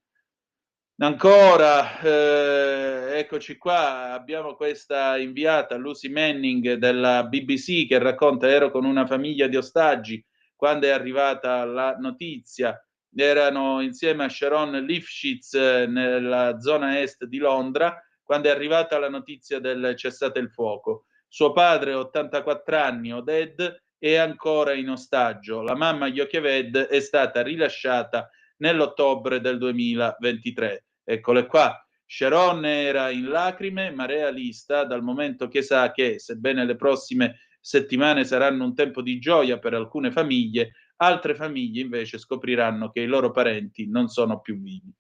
Speaker 2: Ancora, eccoci qua, abbiamo questa inviata, Lucy Manning della BBC, che racconta: ero con una famiglia di ostaggi quando è arrivata la notizia, erano insieme a Sharon Lifshitz nella zona est di Londra, quando è arrivata la notizia del cessate il fuoco. Suo padre, 84 anni, Oded, è ancora in ostaggio. La mamma, Yocheved, è stata rilasciata nell'ottobre del 2023. Eccole qua. Sharon era in lacrime ma realista, dal momento che sa che, sebbene le prossime settimane saranno un tempo di gioia per alcune famiglie, altre famiglie invece scopriranno che i loro parenti non sono più vivi.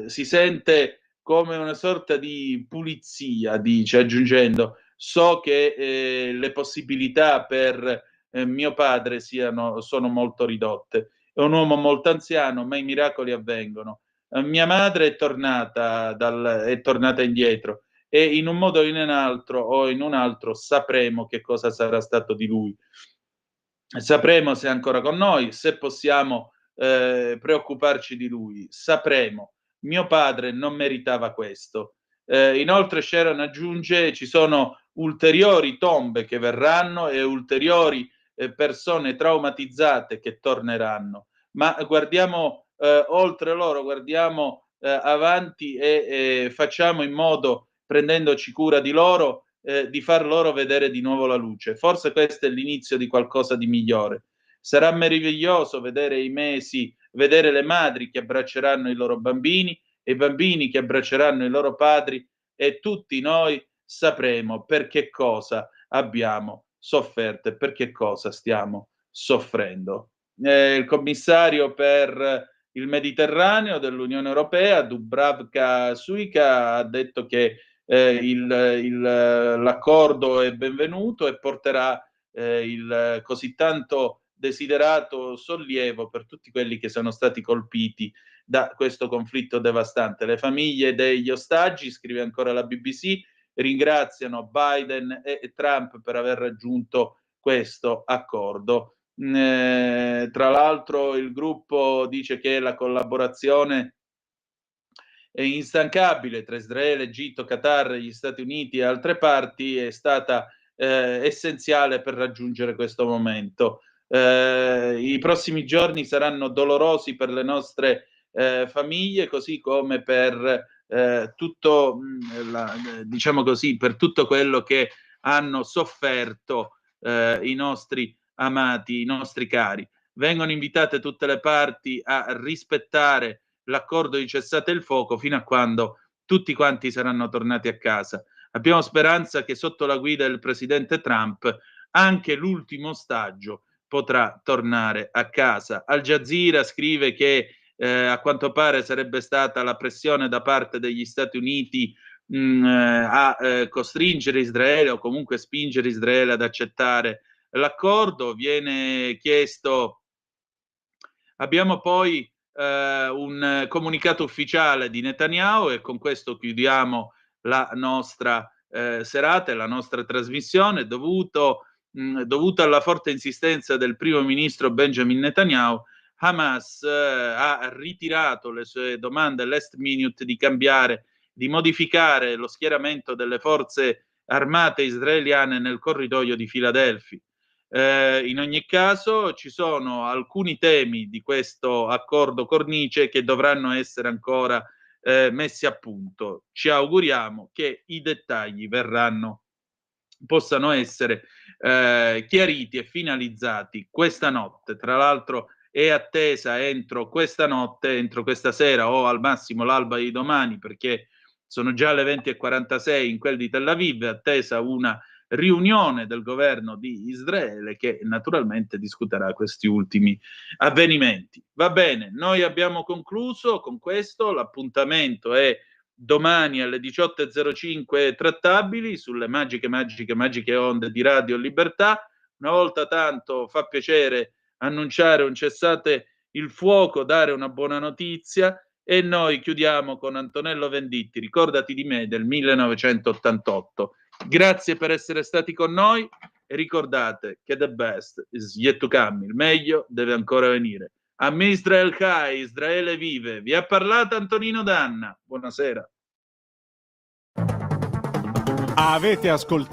Speaker 2: Si sente come una sorta di pulizia, dice, aggiungendo: so che le possibilità per mio padre sono molto ridotte. È un uomo molto anziano, ma i miracoli avvengono. Mia madre è tornata indietro e in un modo o in un altro sapremo che cosa sarà stato di lui. Sapremo se è ancora con noi, se possiamo preoccuparci di lui. Sapremo. Mio padre non meritava questo. Inoltre Sharon aggiunge: ci sono ulteriori tombe che verranno e ulteriori persone traumatizzate che torneranno. Ma guardiamo oltre loro, guardiamo avanti e facciamo in modo, prendendoci cura di loro, di far loro vedere di nuovo la luce. Forse questo è l'inizio di qualcosa di migliore. Sarà meraviglioso vedere vedere le madri che abbracceranno i loro bambini e i bambini che abbracceranno i loro padri, e tutti noi sapremo per che cosa abbiamo sofferto e per che cosa stiamo soffrendo. Il commissario per il Mediterraneo dell'Unione Europea, Dubravka Šuica, ha detto che l'accordo è benvenuto e porterà il così tanto desiderato sollievo per tutti quelli che sono stati colpiti da questo conflitto devastante. Le famiglie degli ostaggi, scrive ancora la BBC, ringraziano Biden e Trump per aver raggiunto questo accordo. Tra l'altro il gruppo dice che la collaborazione è instancabile tra Israele, Egitto, Qatar, gli Stati Uniti e altre parti è stata essenziale per raggiungere questo momento. I prossimi giorni saranno dolorosi per le nostre famiglie, così come per tutto, diciamo così, per tutto quello che hanno sofferto i nostri amati, i nostri cari. Vengono invitate tutte le parti a rispettare l'accordo di cessate il fuoco fino a quando tutti quanti saranno tornati a casa. Abbiamo speranza che sotto la guida del presidente Trump anche l'ultimo ostaggio potrà tornare a casa. Al Jazeera scrive che a quanto pare sarebbe stata la pressione da parte degli Stati Uniti a costringere Israele o comunque spingere Israele ad accettare l'accordo. Viene chiesto, abbiamo poi un comunicato ufficiale di Netanyahu, e con questo chiudiamo la nostra serata e la nostra trasmissione, dovuto alla forte insistenza del primo ministro Benjamin Netanyahu. Hamas ha ritirato le sue domande last minute di modificare lo schieramento delle forze armate israeliane nel corridoio di Filadelfia. In ogni caso ci sono alcuni temi di questo accordo cornice che dovranno essere ancora messi a punto. Ci auguriamo che i dettagli possano essere chiariti e finalizzati questa notte. Tra l'altro è attesa entro questa notte, entro questa sera o al massimo l'alba di domani, perché sono già le 20:46 in quel di Tel Aviv, è attesa una riunione del governo di Israele che naturalmente discuterà questi ultimi avvenimenti. Va bene, noi abbiamo concluso con questo, l'appuntamento è domani alle 18:05 trattabili sulle magiche onde di Radio Libertà. Una volta tanto fa piacere annunciare un cessate il fuoco, dare una buona notizia, e noi chiudiamo con Antonello Venditti, Ricordati di me, del 1988. Grazie per essere stati con noi e ricordate che the best is yet to come, il meglio deve ancora venire. Am Israel Chai, Israele vive. Vi ha parlato Antonino Danna. Buonasera.
Speaker 5: Avete ascoltato